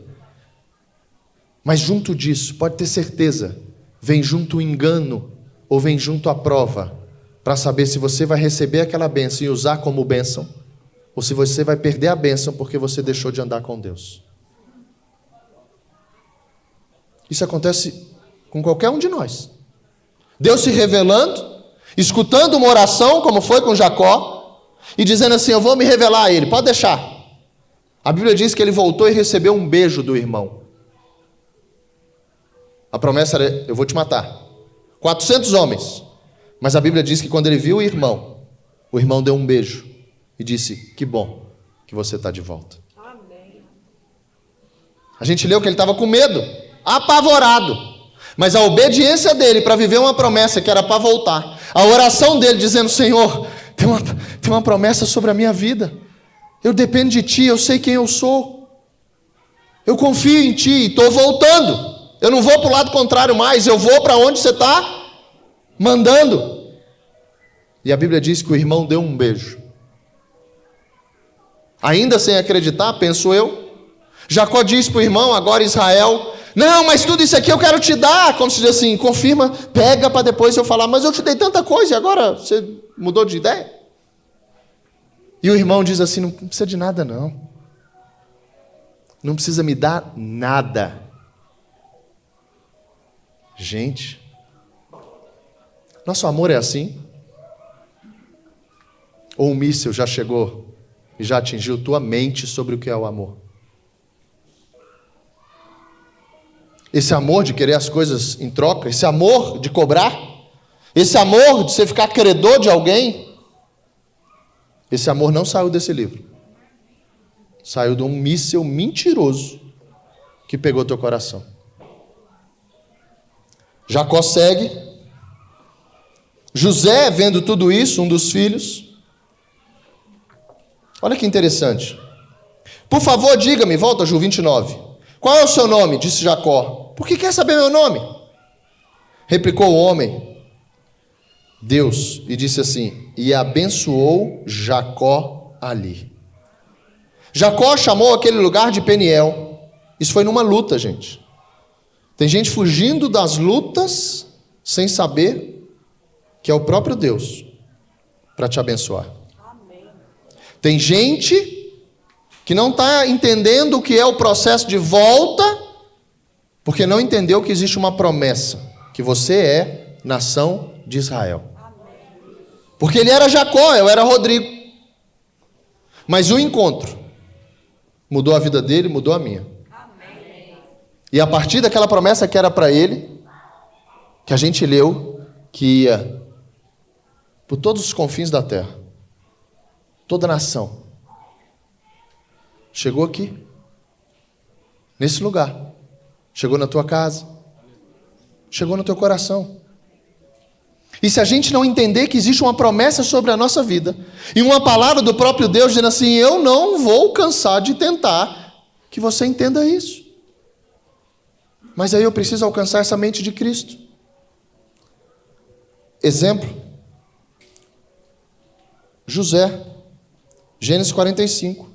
mas junto disso, pode ter certeza, vem junto o engano, ou vem junto a prova, para saber se você vai receber aquela bênção e usar como bênção, ou se você vai perder a bênção porque você deixou de andar com Deus. Isso acontece com qualquer um de nós. Deus se revelando, escutando uma oração, como foi com Jacó, e dizendo assim, eu vou me revelar a ele, pode deixar. A Bíblia diz que ele voltou e recebeu um beijo do irmão. A promessa era, eu vou te matar. 400 homens. Mas a Bíblia diz que quando ele viu o irmão deu um beijo e disse, que bom que você está de volta. Amém. A gente leu que ele estava com medo, apavorado. Mas a obediência dele para viver uma promessa que era para voltar, a oração dele dizendo, Senhor, tem uma promessa sobre a minha vida, eu dependo de Ti, eu sei quem eu sou, eu confio em Ti, estou voltando, eu não vou para o lado contrário mais, eu vou para onde você está mandando. E a Bíblia diz que o irmão deu um beijo, ainda sem acreditar, penso eu. Jacó diz para o irmão, agora Israel, não, mas tudo isso aqui eu quero te dar. Como se diz assim, confirma, pega para depois eu falar, mas eu te dei tanta coisa e agora você mudou de ideia? E o irmão diz assim, não precisa de nada não. Não precisa me dar nada. Gente, nosso amor é assim. Ou um míssil já chegou e já atingiu tua mente sobre o que é o amor? Esse amor de querer as coisas em troca, esse amor de cobrar, esse amor de você ficar credor de alguém, esse amor não saiu desse livro. Saiu de um míssil mentiroso que pegou teu coração. Jacó segue. José, vendo tudo isso, um dos filhos. Olha que interessante. Por favor, diga-me, volta Ju 29. Qual é o seu nome? Disse Jacó. Por que quer saber meu nome? Replicou o homem, Deus, e disse assim: e abençoou Jacó ali. Jacó chamou aquele lugar de Peniel. Isso foi numa luta, gente. Tem gente fugindo das lutas sem saber que é o próprio Deus para te abençoar. Tem gente que não está entendendo o que é o processo de volta, porque não entendeu que existe uma promessa, que você é nação de Israel. Porque ele era Jacó, eu era Rodrigo. Mas o encontro mudou a vida dele, mudou a minha. E a partir daquela promessa que era para ele, que a gente leu, que ia por todos os confins da terra, toda a nação, chegou aqui, nesse lugar, chegou na tua casa, chegou no teu coração. E se a gente não entender que existe uma promessa sobre a nossa vida, e uma palavra do próprio Deus dizendo assim: eu não vou cansar de tentar que você entenda isso. Mas aí eu preciso alcançar essa mente de Cristo. Exemplo, José, Gênesis 45.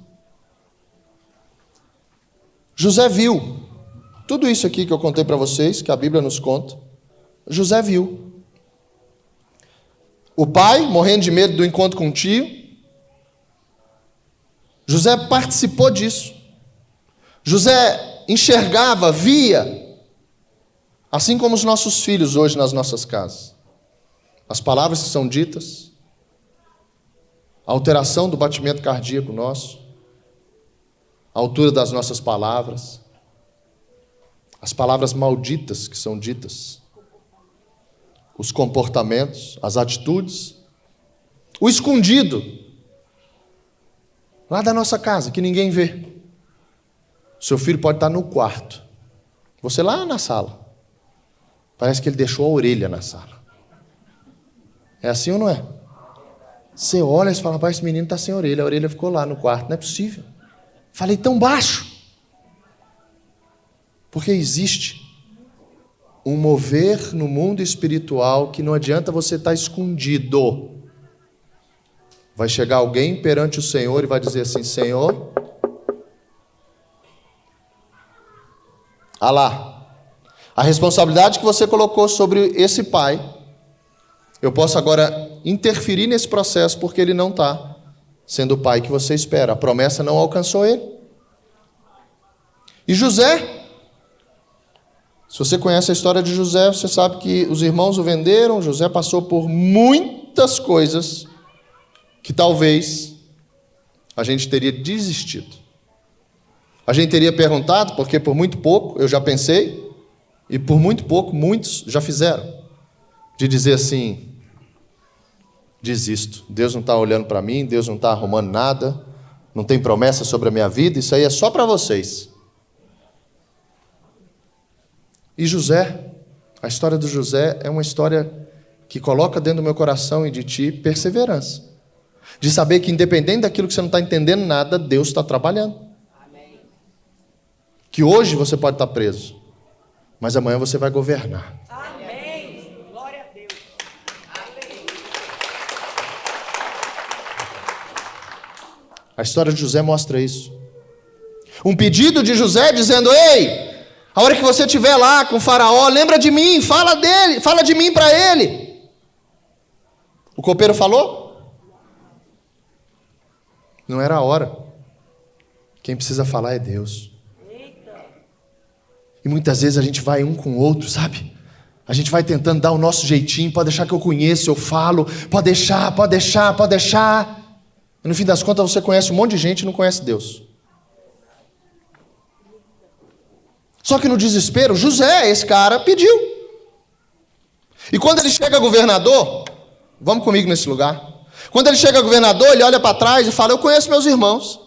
José viu tudo isso aqui que eu contei para vocês, que a Bíblia nos conta. José viu o pai morrendo de medo do encontro com o tio. José participou disso. José enxergava, via, assim como os nossos filhos hoje nas nossas casas. As palavras que são ditas, a alteração do batimento cardíaco nosso, a altura das nossas palavras, as palavras malditas que são ditas, os comportamentos, as atitudes, o escondido, lá da nossa casa, que ninguém vê. Seu filho pode estar no quarto, você lá na sala. Parece que ele deixou a orelha na sala. É assim ou não é? Você olha e fala: rapaz, esse menino está sem orelha, a orelha ficou lá no quarto, não é possível. Falei tão baixo. Porque existe um mover no mundo espiritual que não adianta você estar escondido. Vai chegar alguém perante o Senhor e vai dizer assim: Senhor, lá, a responsabilidade que você colocou sobre esse pai, eu posso agora interferir nesse processo porque ele não está sendo o pai que você espera. A promessa não alcançou ele. E José, se você conhece a história de José, você sabe que os irmãos o venderam. José passou por muitas coisas que talvez a gente teria desistido. A gente teria perguntado, porque por muito pouco eu já pensei, e por muito pouco muitos já fizeram, de dizer assim: desisto, Deus não está olhando para mim, Deus não está arrumando nada, não tem promessa sobre a minha vida, isso aí é só para vocês. E José, a história do José é uma história que coloca dentro do meu coração e de ti perseverança, de saber que independente daquilo que você não está entendendo nada, Deus está trabalhando. Amém. Que hoje você pode estar preso, mas amanhã você vai governar. Amém. Glória a Deus. Amém. A história de José mostra isso. Um pedido de José dizendo: ei, a hora que você estiver lá com o faraó, lembra de mim, fala dele, fala de mim para ele. O copeiro falou? Não era a hora. Quem precisa falar é Deus. E muitas vezes a gente vai um com o outro, sabe? A gente vai tentando dar o nosso jeitinho, pode deixar que eu conheço, eu falo, pode deixar, pode deixar, pode deixar. E no fim das contas você conhece um monte de gente e não conhece Deus. Só que no desespero, José, esse cara, pediu. E quando ele chega governador, vamos comigo nesse lugar. Quando ele chega governador, ele olha para trás e fala: eu conheço meus irmãos.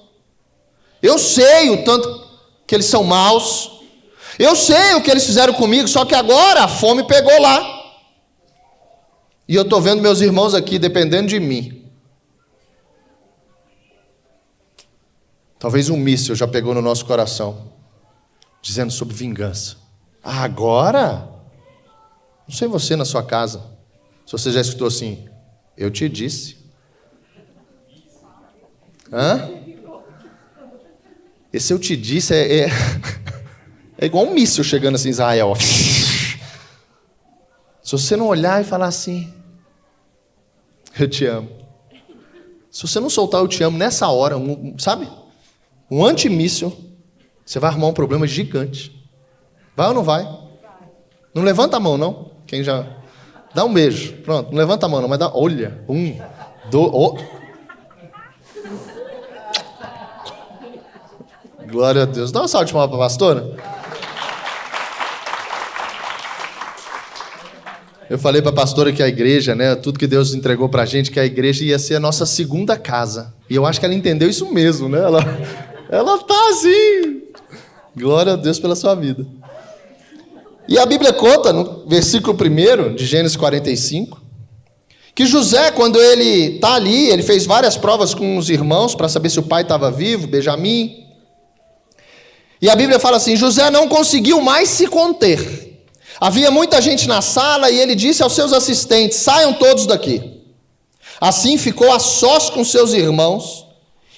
Eu sei o tanto que eles são maus. Eu sei o que eles fizeram comigo, só que agora a fome pegou lá. E eu estou vendo meus irmãos aqui dependendo de mim. Talvez um míssil já pegou no nosso coração, dizendo sobre vingança. Agora? Não sei você na sua casa, se você já escutou assim: eu te disse. Hã? Esse eu te disse é igual um míssil chegando assim em Israel. Se você não olhar e falar assim: eu te amo. Se você não soltar eu te amo nessa hora, sabe? Um antimíssil, você vai arrumar um problema gigante. Vai ou não vai? Não levanta a mão, não. Quem já... Dá um beijo. Pronto, não levanta a mão, não, mas dá... Olha. Glória a Deus. Dá uma salva de palmas para a pastora. Eu falei para a pastora que a igreja, né, tudo que Deus entregou para a gente, que a igreja ia ser a nossa segunda casa. E eu acho que ela entendeu isso mesmo, né? Ela tá assim. Glória a Deus pela sua vida. E a Bíblia conta, no versículo 1 de Gênesis 45, que José, quando ele está ali, ele fez várias provas com os irmãos para saber se o pai estava vivo, Benjamim. E a Bíblia fala assim: José não conseguiu mais se conter. Havia muita gente na sala e ele disse aos seus assistentes: saiam todos daqui. Assim ficou a sós com seus irmãos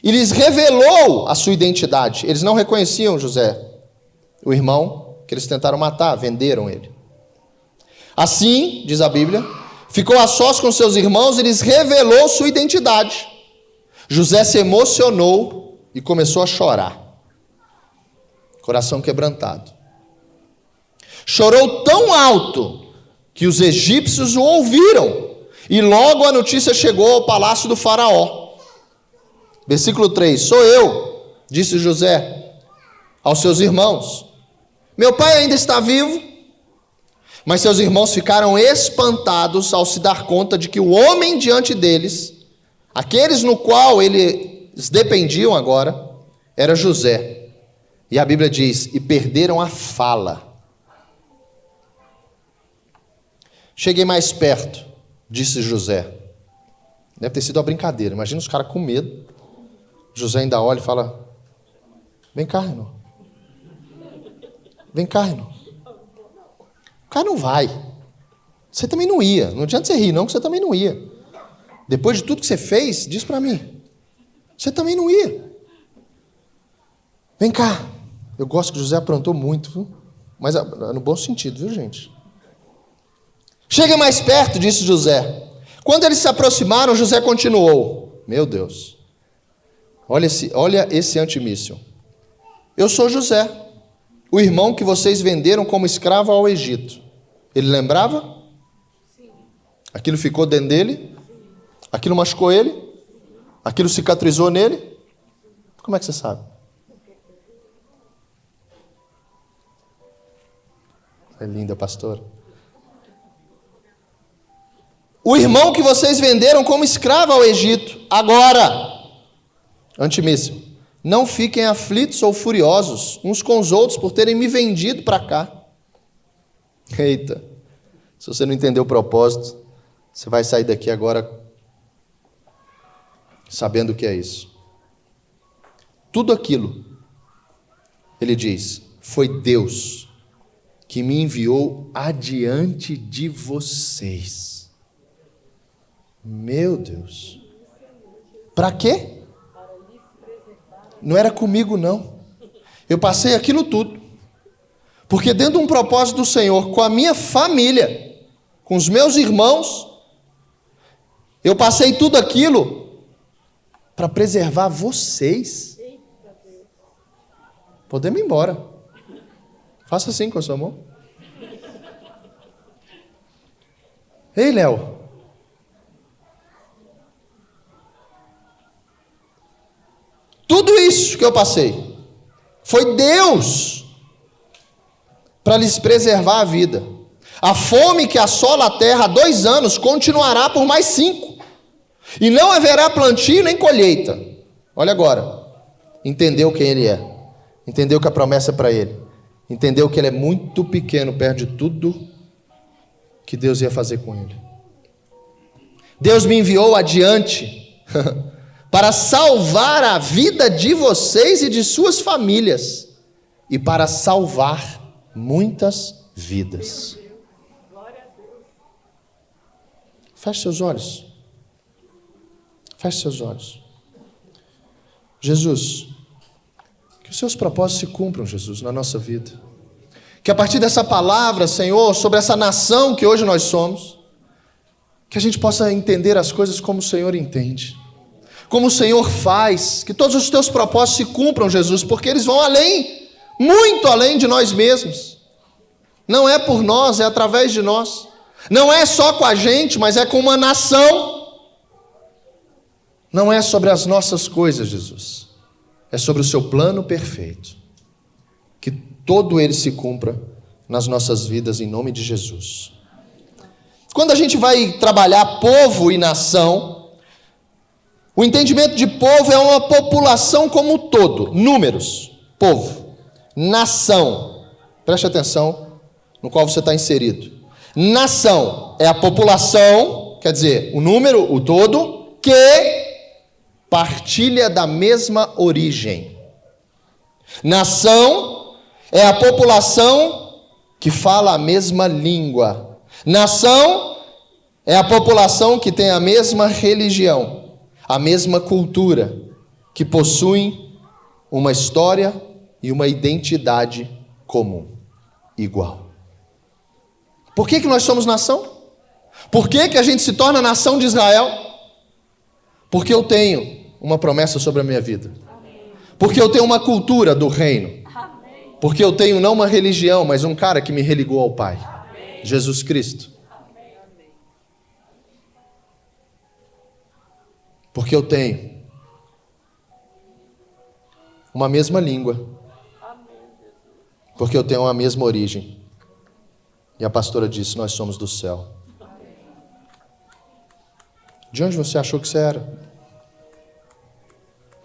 e lhes revelou a sua identidade. Eles não reconheciam José, o irmão que eles tentaram matar, venderam ele. Assim, diz a Bíblia, ficou a sós com seus irmãos e lhes revelou sua identidade. José se emocionou e começou a chorar, coração quebrantado. Chorou tão alto que os egípcios o ouviram, e logo a notícia chegou ao palácio do faraó. Versículo 3: sou eu, disse José aos seus irmãos. Meu pai ainda está vivo? Mas seus irmãos ficaram espantados ao se dar conta de que o homem diante deles, aqueles no qual eles dependiam agora, era José. E a Bíblia diz: e perderam a fala. Cheguei mais perto, disse José. Deve ter sido uma brincadeira. Imagina os caras com medo. José ainda olha e fala: vem cá, irmão. Vem cá, irmão. O cara não vai. Você também não ia. Não adianta você rir, não, que você também não ia. Depois de tudo que você fez, diz para mim. Você também não ia. Vem cá. Eu gosto que José aprontou muito, viu? Mas no bom sentido, viu, gente? Chega mais perto, disse José. Quando eles se aproximaram, José continuou: meu Deus, olha esse antimíssil. Eu sou José, o irmão que vocês venderam como escravo ao Egito. Ele lembrava? Sim. Aquilo ficou dentro dele? Aquilo machucou ele? Aquilo cicatrizou nele? Como é que você sabe? É linda, pastora. O irmão que vocês venderam como escravo ao Egito. Agora, antimíssil, não fiquem aflitos ou furiosos uns com os outros por terem me vendido para cá. Eita, se você não entendeu o propósito, você vai sair daqui agora sabendo o que é isso. Tudo aquilo, ele diz, foi Deus que me enviou adiante de vocês. Meu Deus. Para quê? Não era comigo, não. Eu passei aquilo tudo porque dentro de um propósito do Senhor, com a minha família, com os meus irmãos, eu passei tudo aquilo para preservar vocês. Podemos ir embora. Faça assim com a sua mão. Ei, Léo. Tudo isso que eu passei foi Deus para lhes preservar a vida. A fome que assola a terra há 2 anos continuará por mais 5. E não haverá plantio nem colheita. Olha agora. Entendeu quem ele é. Entendeu que a promessa é para ele. Entendeu que ele é muito pequeno perto de tudo que Deus ia fazer com ele. Deus me enviou adiante para salvar a vida de vocês e de suas famílias e para salvar muitas vidas. Feche seus olhos. Feche seus olhos. Jesus, que os seus propósitos se cumpram, Jesus, na nossa vida. Que a partir dessa palavra, Senhor, sobre essa nação que hoje nós somos, que a gente possa entender as coisas como o Senhor entende, como o Senhor faz, que todos os teus propósitos se cumpram, Jesus, porque eles vão além, muito além de nós mesmos. Não é por nós, é através de nós. Não é só com a gente, mas é com uma nação. Não é sobre as nossas coisas, Jesus. É sobre o seu plano perfeito. Que todo ele se cumpra nas nossas vidas, em nome de Jesus. Quando a gente vai trabalhar povo e nação, o entendimento de povo é uma população como um todo. Números, povo. Nação, preste atenção no qual você está inserido. Nação é a população, quer dizer, o número, o todo, que partilha da mesma origem. Nação é a população que fala a mesma língua. Nação é a população que tem a mesma religião, a mesma cultura, que possuem uma história e uma identidade comum, igual. Por que nós somos nação? Por que a gente se torna nação de Israel? Porque eu tenho uma promessa sobre a minha vida. Porque eu tenho uma cultura do reino. Porque eu tenho não uma religião, mas um cara que me religou ao Pai, Jesus Cristo. Porque eu tenho uma mesma língua. Porque eu tenho uma mesma origem. E a pastora disse, nós somos do céu. De onde você achou que você era?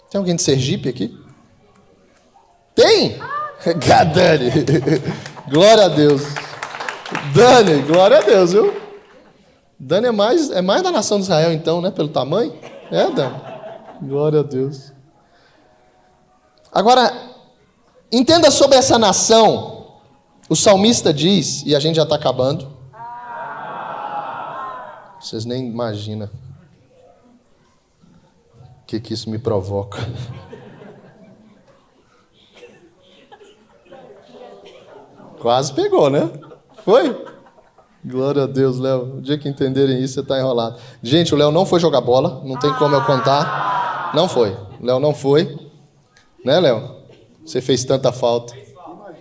Tem alguém de Sergipe aqui? Tem? Dani. Glória a Deus. Dani, glória a Deus, viu? Dani é mais da nação de Israel então, né? Pelo tamanho. É, Dani. Glória a Deus. Agora, entenda sobre essa nação. O salmista diz, e a gente já está acabando. Vocês nem imaginam o que isso me provoca. Quase pegou, né? Foi? Glória a Deus, Léo. O dia que entenderem isso, você está enrolado. Gente, o Léo não foi jogar bola. Não tem como eu contar. Não foi. O Léo não foi. Né, Léo? Você fez tanta falta.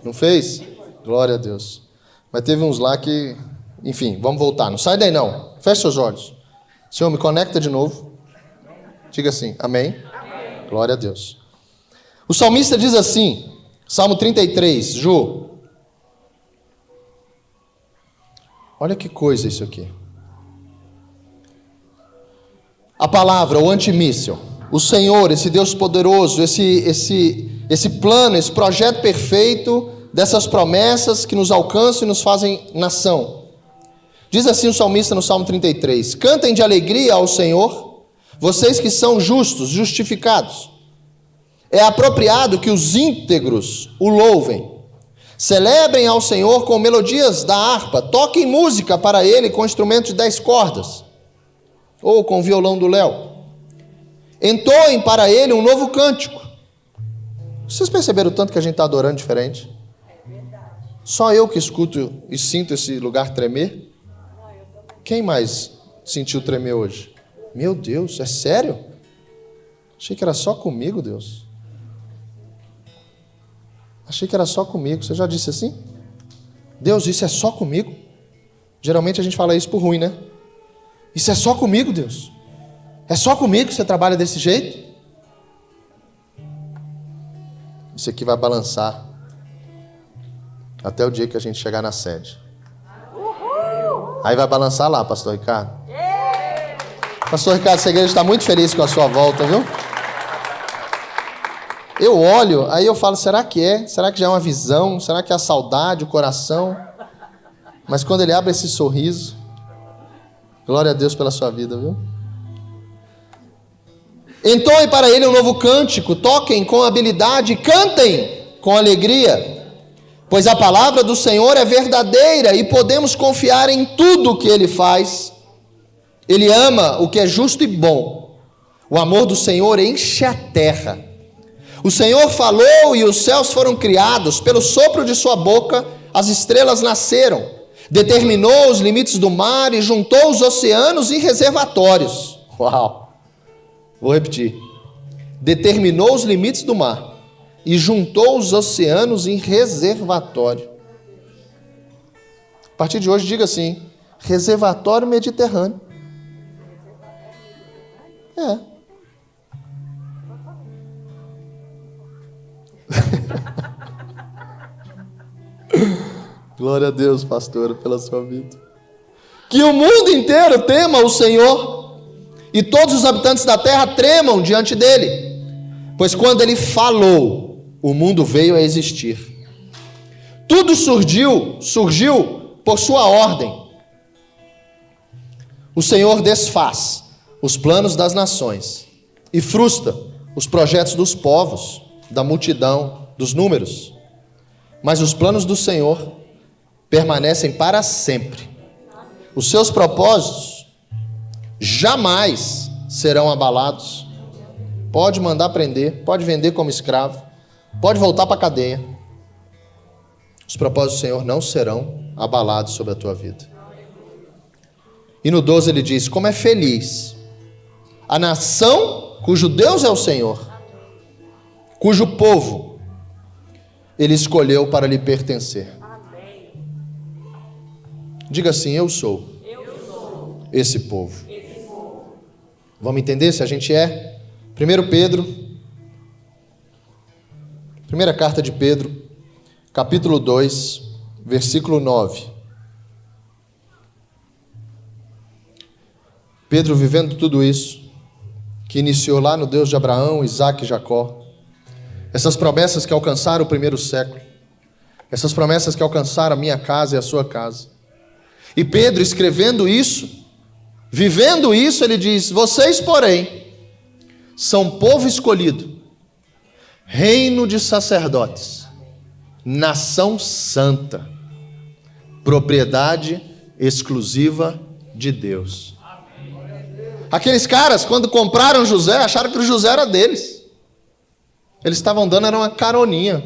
Não fez? Glória a Deus. Mas teve uns lá que... Enfim, vamos voltar. Não sai daí não. Feche seus olhos. Senhor, me conecta de novo. Diga assim, amém? Amém. Glória a Deus. O salmista diz assim, Salmo 33, Ju. Olha que coisa isso aqui. A palavra, o antimíssil. O Senhor, esse Deus poderoso, esse plano, esse projeto perfeito dessas promessas que nos alcançam e nos fazem nação. Diz assim o salmista no Salmo 33, cantem de alegria ao Senhor, vocês que são justos, justificados. É apropriado que os íntegros o louvem. Celebrem ao Senhor com melodias da harpa, toquem música para Ele com instrumento de 10 cordas, ou com violão do Léo. Entoem para Ele um novo cântico. Vocês perceberam o tanto que a gente está adorando diferente? Só eu que escuto e sinto esse lugar tremer? Quem mais sentiu tremer hoje? Meu Deus, é sério? Achei que era só comigo, Deus. Achei que era só comigo. Você já disse assim? Deus, isso é só comigo? Geralmente a gente fala isso por ruim, né? Isso é só comigo, Deus? É só comigo que você trabalha desse jeito? Isso aqui vai balançar até o dia que a gente chegar na sede. Aí vai balançar lá, pastor Ricardo. Pastor Ricardo, essa igreja está muito feliz com a sua volta, viu? Eu olho, aí eu falo, será que é? Será que já é uma visão? Será que é a saudade, o coração? Mas quando ele abre esse sorriso, glória a Deus pela sua vida, viu? Entoem para ele um novo cântico, toquem com habilidade, cantem com alegria, pois a palavra do Senhor é verdadeira e podemos confiar em tudo o que ele faz. Ele ama o que é justo e bom. O amor do Senhor enche a terra. O Senhor falou e os céus foram criados, pelo sopro de sua boca as estrelas nasceram. Determinou os limites do mar e juntou os oceanos em reservatórios. Uau! Vou repetir. Determinou os limites do mar e juntou os oceanos em reservatório. A partir de hoje, diga assim: reservatório Mediterrâneo. É. Glória a Deus, pastora, pela sua vida. Que o mundo inteiro tema o Senhor e todos os habitantes da terra tremam diante dele, pois quando ele falou, o mundo veio a existir. Tudo surgiu por sua ordem. O Senhor desfaz os planos das nações e frustra os projetos dos povos, da multidão, dos números. Mas os planos do Senhor permanecem para sempre. Os seus propósitos jamais serão abalados. Pode mandar prender, pode vender como escravo, pode voltar para a cadeia. Os propósitos do Senhor não serão abalados sobre a tua vida. E no 12 ele diz: como é feliz a nação cujo Deus é o Senhor, cujo povo ele escolheu para lhe pertencer. Diga assim: eu sou esse povo. Vamos entender se a gente é? 1 Pedro, primeira carta de Pedro, capítulo 2, versículo 9. Pedro vivendo tudo isso, que iniciou lá no Deus de Abraão, Isaac e Jacó, essas promessas que alcançaram o primeiro século, essas promessas que alcançaram a minha casa e a sua casa. E Pedro, escrevendo isso, vivendo isso, ele diz: vocês, porém, são povo escolhido, reino de sacerdotes, nação santa, propriedade exclusiva de Deus. Aqueles caras, quando compraram José, acharam que o José era deles. Eles estavam dando era uma caroninha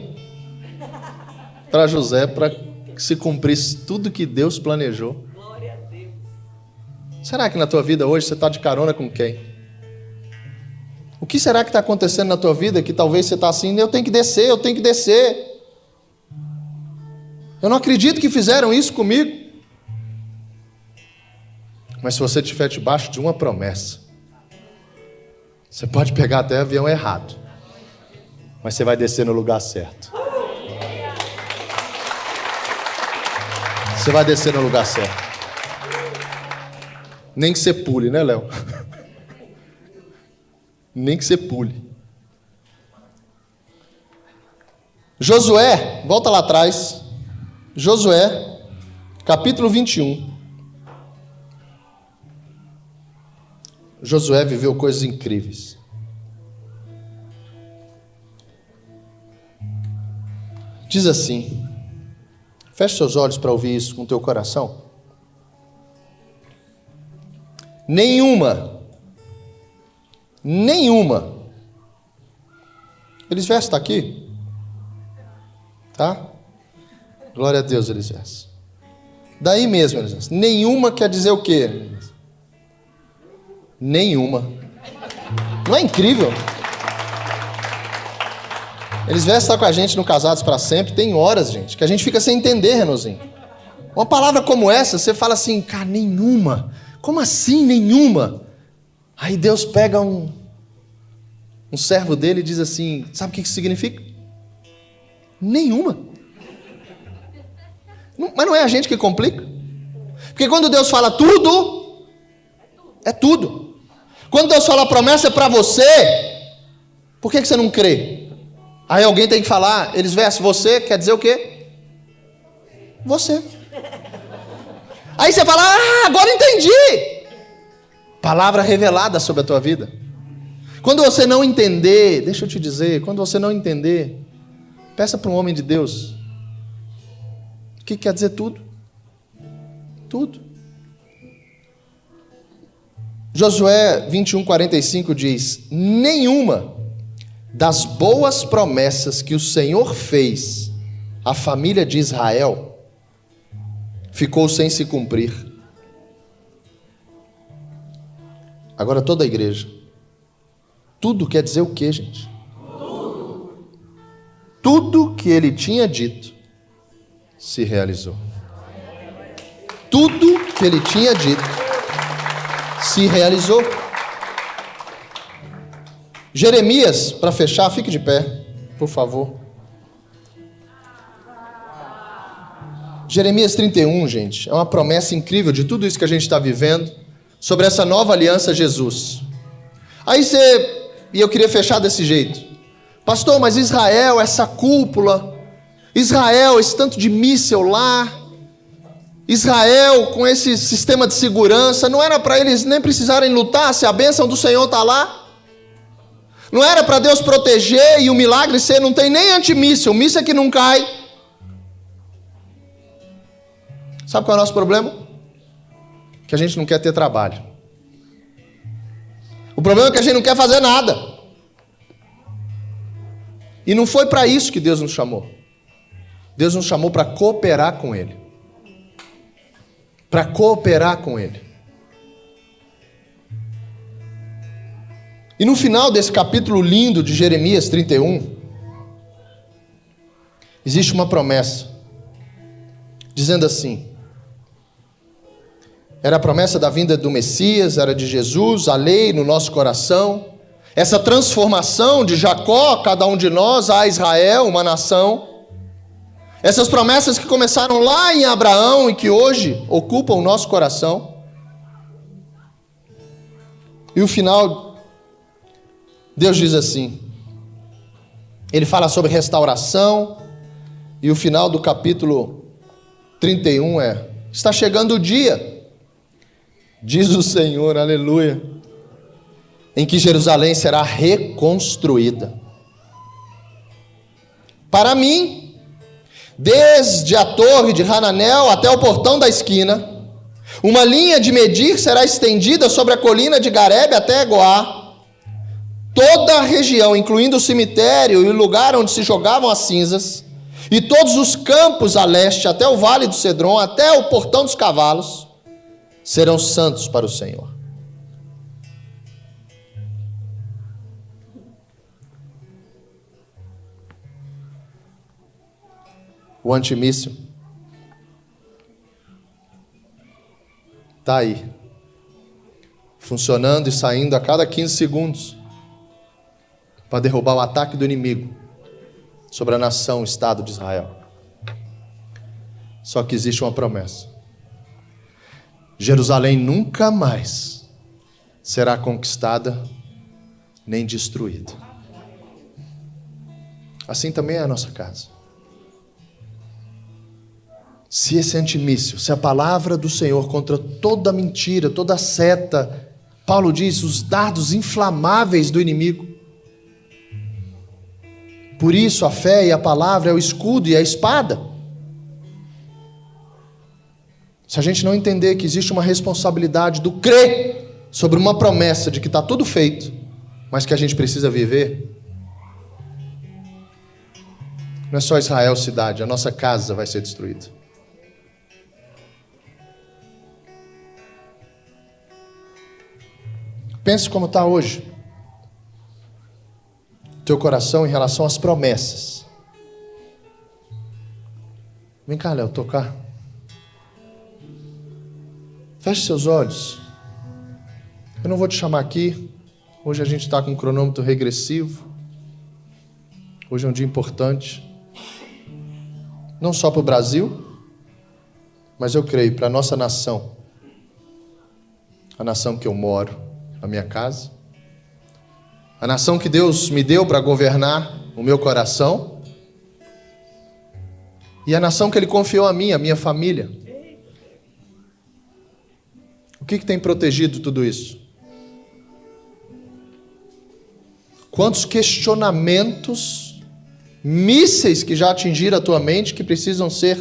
para José, para que se cumprisse tudo que Deus planejou. Será que na tua vida hoje você está de carona com quem? O que será que está acontecendo na tua vida que talvez você está assim: eu tenho que descer, eu tenho que descer. Eu não acredito que fizeram isso comigo. Mas se você estiver debaixo de uma promessa, você pode pegar até avião errado, mas você vai descer no lugar certo. Você vai descer no lugar certo. Nem que você pule, né, Léo? Nem que você pule. Josué, volta lá atrás. Josué, capítulo 21. Josué viveu coisas incríveis. Diz assim, feche seus olhos para ouvir isso com o teu coração. Nenhuma. Elisvés está aqui? Tá? Glória a Deus, Elisvés. Daí mesmo, Elisvés. Nenhuma quer dizer o quê? Nenhuma. Não é incrível? Elisvés está com a gente no Casados para Sempre. Tem horas, gente, que a gente fica sem entender, Renozinho. Uma palavra como essa, você fala assim: cara, nenhuma. Como assim nenhuma? Aí Deus pega um servo dele e diz assim: sabe o que isso significa? Nenhuma. Mas não é a gente que complica. Porque quando Deus fala tudo, é tudo. Quando Deus fala a promessa é para você, por que você não crê? Aí alguém tem que falar, eles vestem você, quer dizer o quê? Você. Aí você fala, agora entendi. Palavra revelada sobre a tua vida. Quando você não entender, deixa eu te dizer, quando você não entender, peça para um homem de Deus. O que quer dizer tudo? Tudo. Josué 21:45 diz: nenhuma das boas promessas que o Senhor fez à família de Israel ficou sem se cumprir. Agora toda a igreja. Tudo quer dizer o quê, gente? Tudo que ele tinha dito se realizou. Tudo que ele tinha dito se realizou. Jeremias, para fechar, fique de pé, por favor. Jeremias 31, gente, é uma promessa incrível de tudo isso que a gente está vivendo, sobre essa nova aliança Jesus. Aí e eu queria fechar desse jeito. Pastor, mas Israel, essa cúpula, Israel, esse tanto de míssil lá, Israel com esse sistema de segurança, não era para eles nem precisarem lutar se a bênção do Senhor está lá? Não era para Deus proteger e o milagre ser, não tem nem antimíssil, míssil é que não cai. Sabe qual é o nosso problema? Que a gente não quer ter trabalho. O problema é que a gente não quer fazer nada. E não foi para isso que Deus nos chamou. Deus nos chamou para cooperar com Ele. Para cooperar com Ele. E no final desse capítulo lindo de Jeremias 31, existe uma promessa, dizendo assim: era a promessa da vinda do Messias, era de Jesus, a lei no nosso coração, essa transformação de Jacó, cada um de nós, a Israel, uma nação, essas promessas que começaram lá em Abraão e que hoje ocupam o nosso coração. E o final, Deus diz assim, Ele fala sobre restauração, e o final do capítulo 31 é: está chegando o dia, diz o Senhor, aleluia, em que Jerusalém será reconstruída. Para mim, desde a torre de Hananel até o portão da esquina, uma linha de medir será estendida sobre a colina de Garebe até Goá. Toda a região, incluindo o cemitério e o lugar onde se jogavam as cinzas, e todos os campos a leste, até o vale do Cedron, até o portão dos cavalos, serão santos para o Senhor. O antimíssil está aí, funcionando e saindo a cada 15 segundos, para derrubar o ataque do inimigo sobre a nação, o Estado de Israel. Só que existe uma promessa: Jerusalém nunca mais será conquistada nem destruída. Assim também é a nossa casa. Se esse antimíssil, se a palavra do Senhor contra toda mentira, toda seta, Paulo diz, os dardos inflamáveis do inimigo. Por isso a fé e a palavra é o escudo e a espada. Se a gente não entender que existe uma responsabilidade do crer sobre uma promessa de que está tudo feito, mas que a gente precisa viver, não é só Israel cidade, a nossa casa vai ser destruída. Pense como está hoje teu coração em relação às promessas. Vem cá, Léo, tocar. Feche seus olhos. Eu não vou te chamar aqui. Hoje a gente está com um cronômetro regressivo. Hoje é um dia importante. não só para o Brasil, mas eu creio para a nossa nação, a nação que eu moro, a minha casa, a nação que Deus me deu para governar o meu coração, e a nação que Ele confiou a mim, a minha família. O que tem protegido tudo isso? Quantos questionamentos, mísseis que já atingiram a tua mente, que precisam ser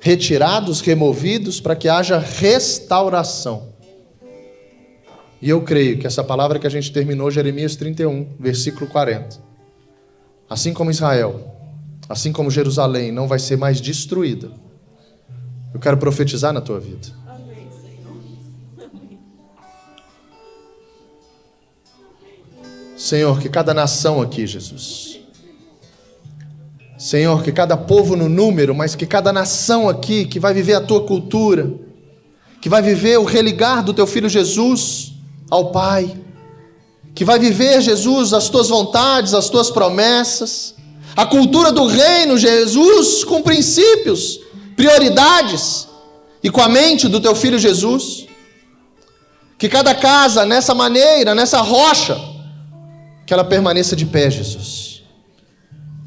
retirados, removidos, para que haja restauração. E eu creio que essa palavra que a gente terminou, Jeremias 31, versículo 40. Assim como Israel, assim como Jerusalém não vai ser mais destruída, eu quero profetizar na tua vida. Senhor, que cada nação aqui, Jesus. Senhor, que cada povo no número, mas que cada nação aqui que vai viver a tua cultura, que vai viver o religar do teu Filho Jesus ao Pai, que vai viver, Jesus, as tuas vontades, as tuas promessas, a cultura do reino, Jesus, com princípios, prioridades, e com a mente do teu Filho Jesus. Que cada casa, nessa maneira, nessa rocha, que ela permaneça de pé, Jesus.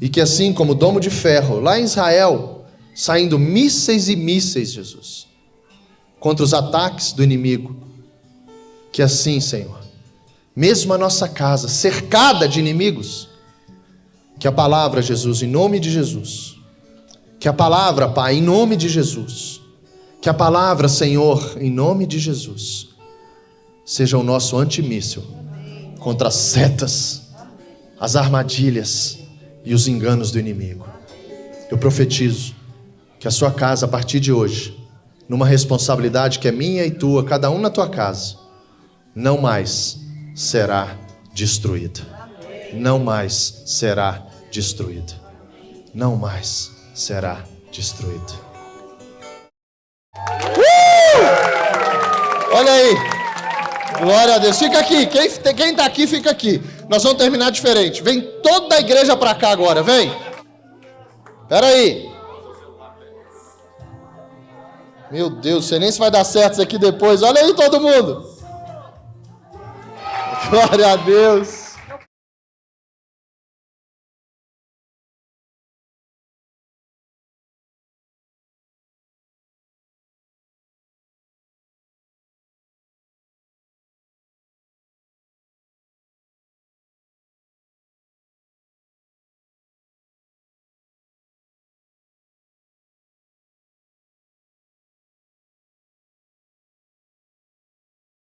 E que assim como o domo de ferro, lá em Israel, saindo mísseis e mísseis, Jesus, contra os ataques do inimigo, que assim, Senhor, mesmo a nossa casa, cercada de inimigos, que a palavra, Jesus, em nome de Jesus, que a palavra, Pai, em nome de Jesus, que a palavra, Senhor, em nome de Jesus, seja o nosso antimíssil contra as setas, as armadilhas e os enganos do inimigo. Eu profetizo que a sua casa, a partir de hoje, numa responsabilidade que é minha e tua, cada um na tua casa, não mais será destruída. Não mais será destruída. Não mais será destruída. Olha aí. Glória a Deus. Fica aqui. Quem está aqui, fica aqui. Nós vamos terminar diferente. Vem toda a igreja para cá agora. Vem. Espera aí. Meu Deus, não sei nem se vai dar certo isso aqui depois. Olha aí todo mundo. Glória a Deus.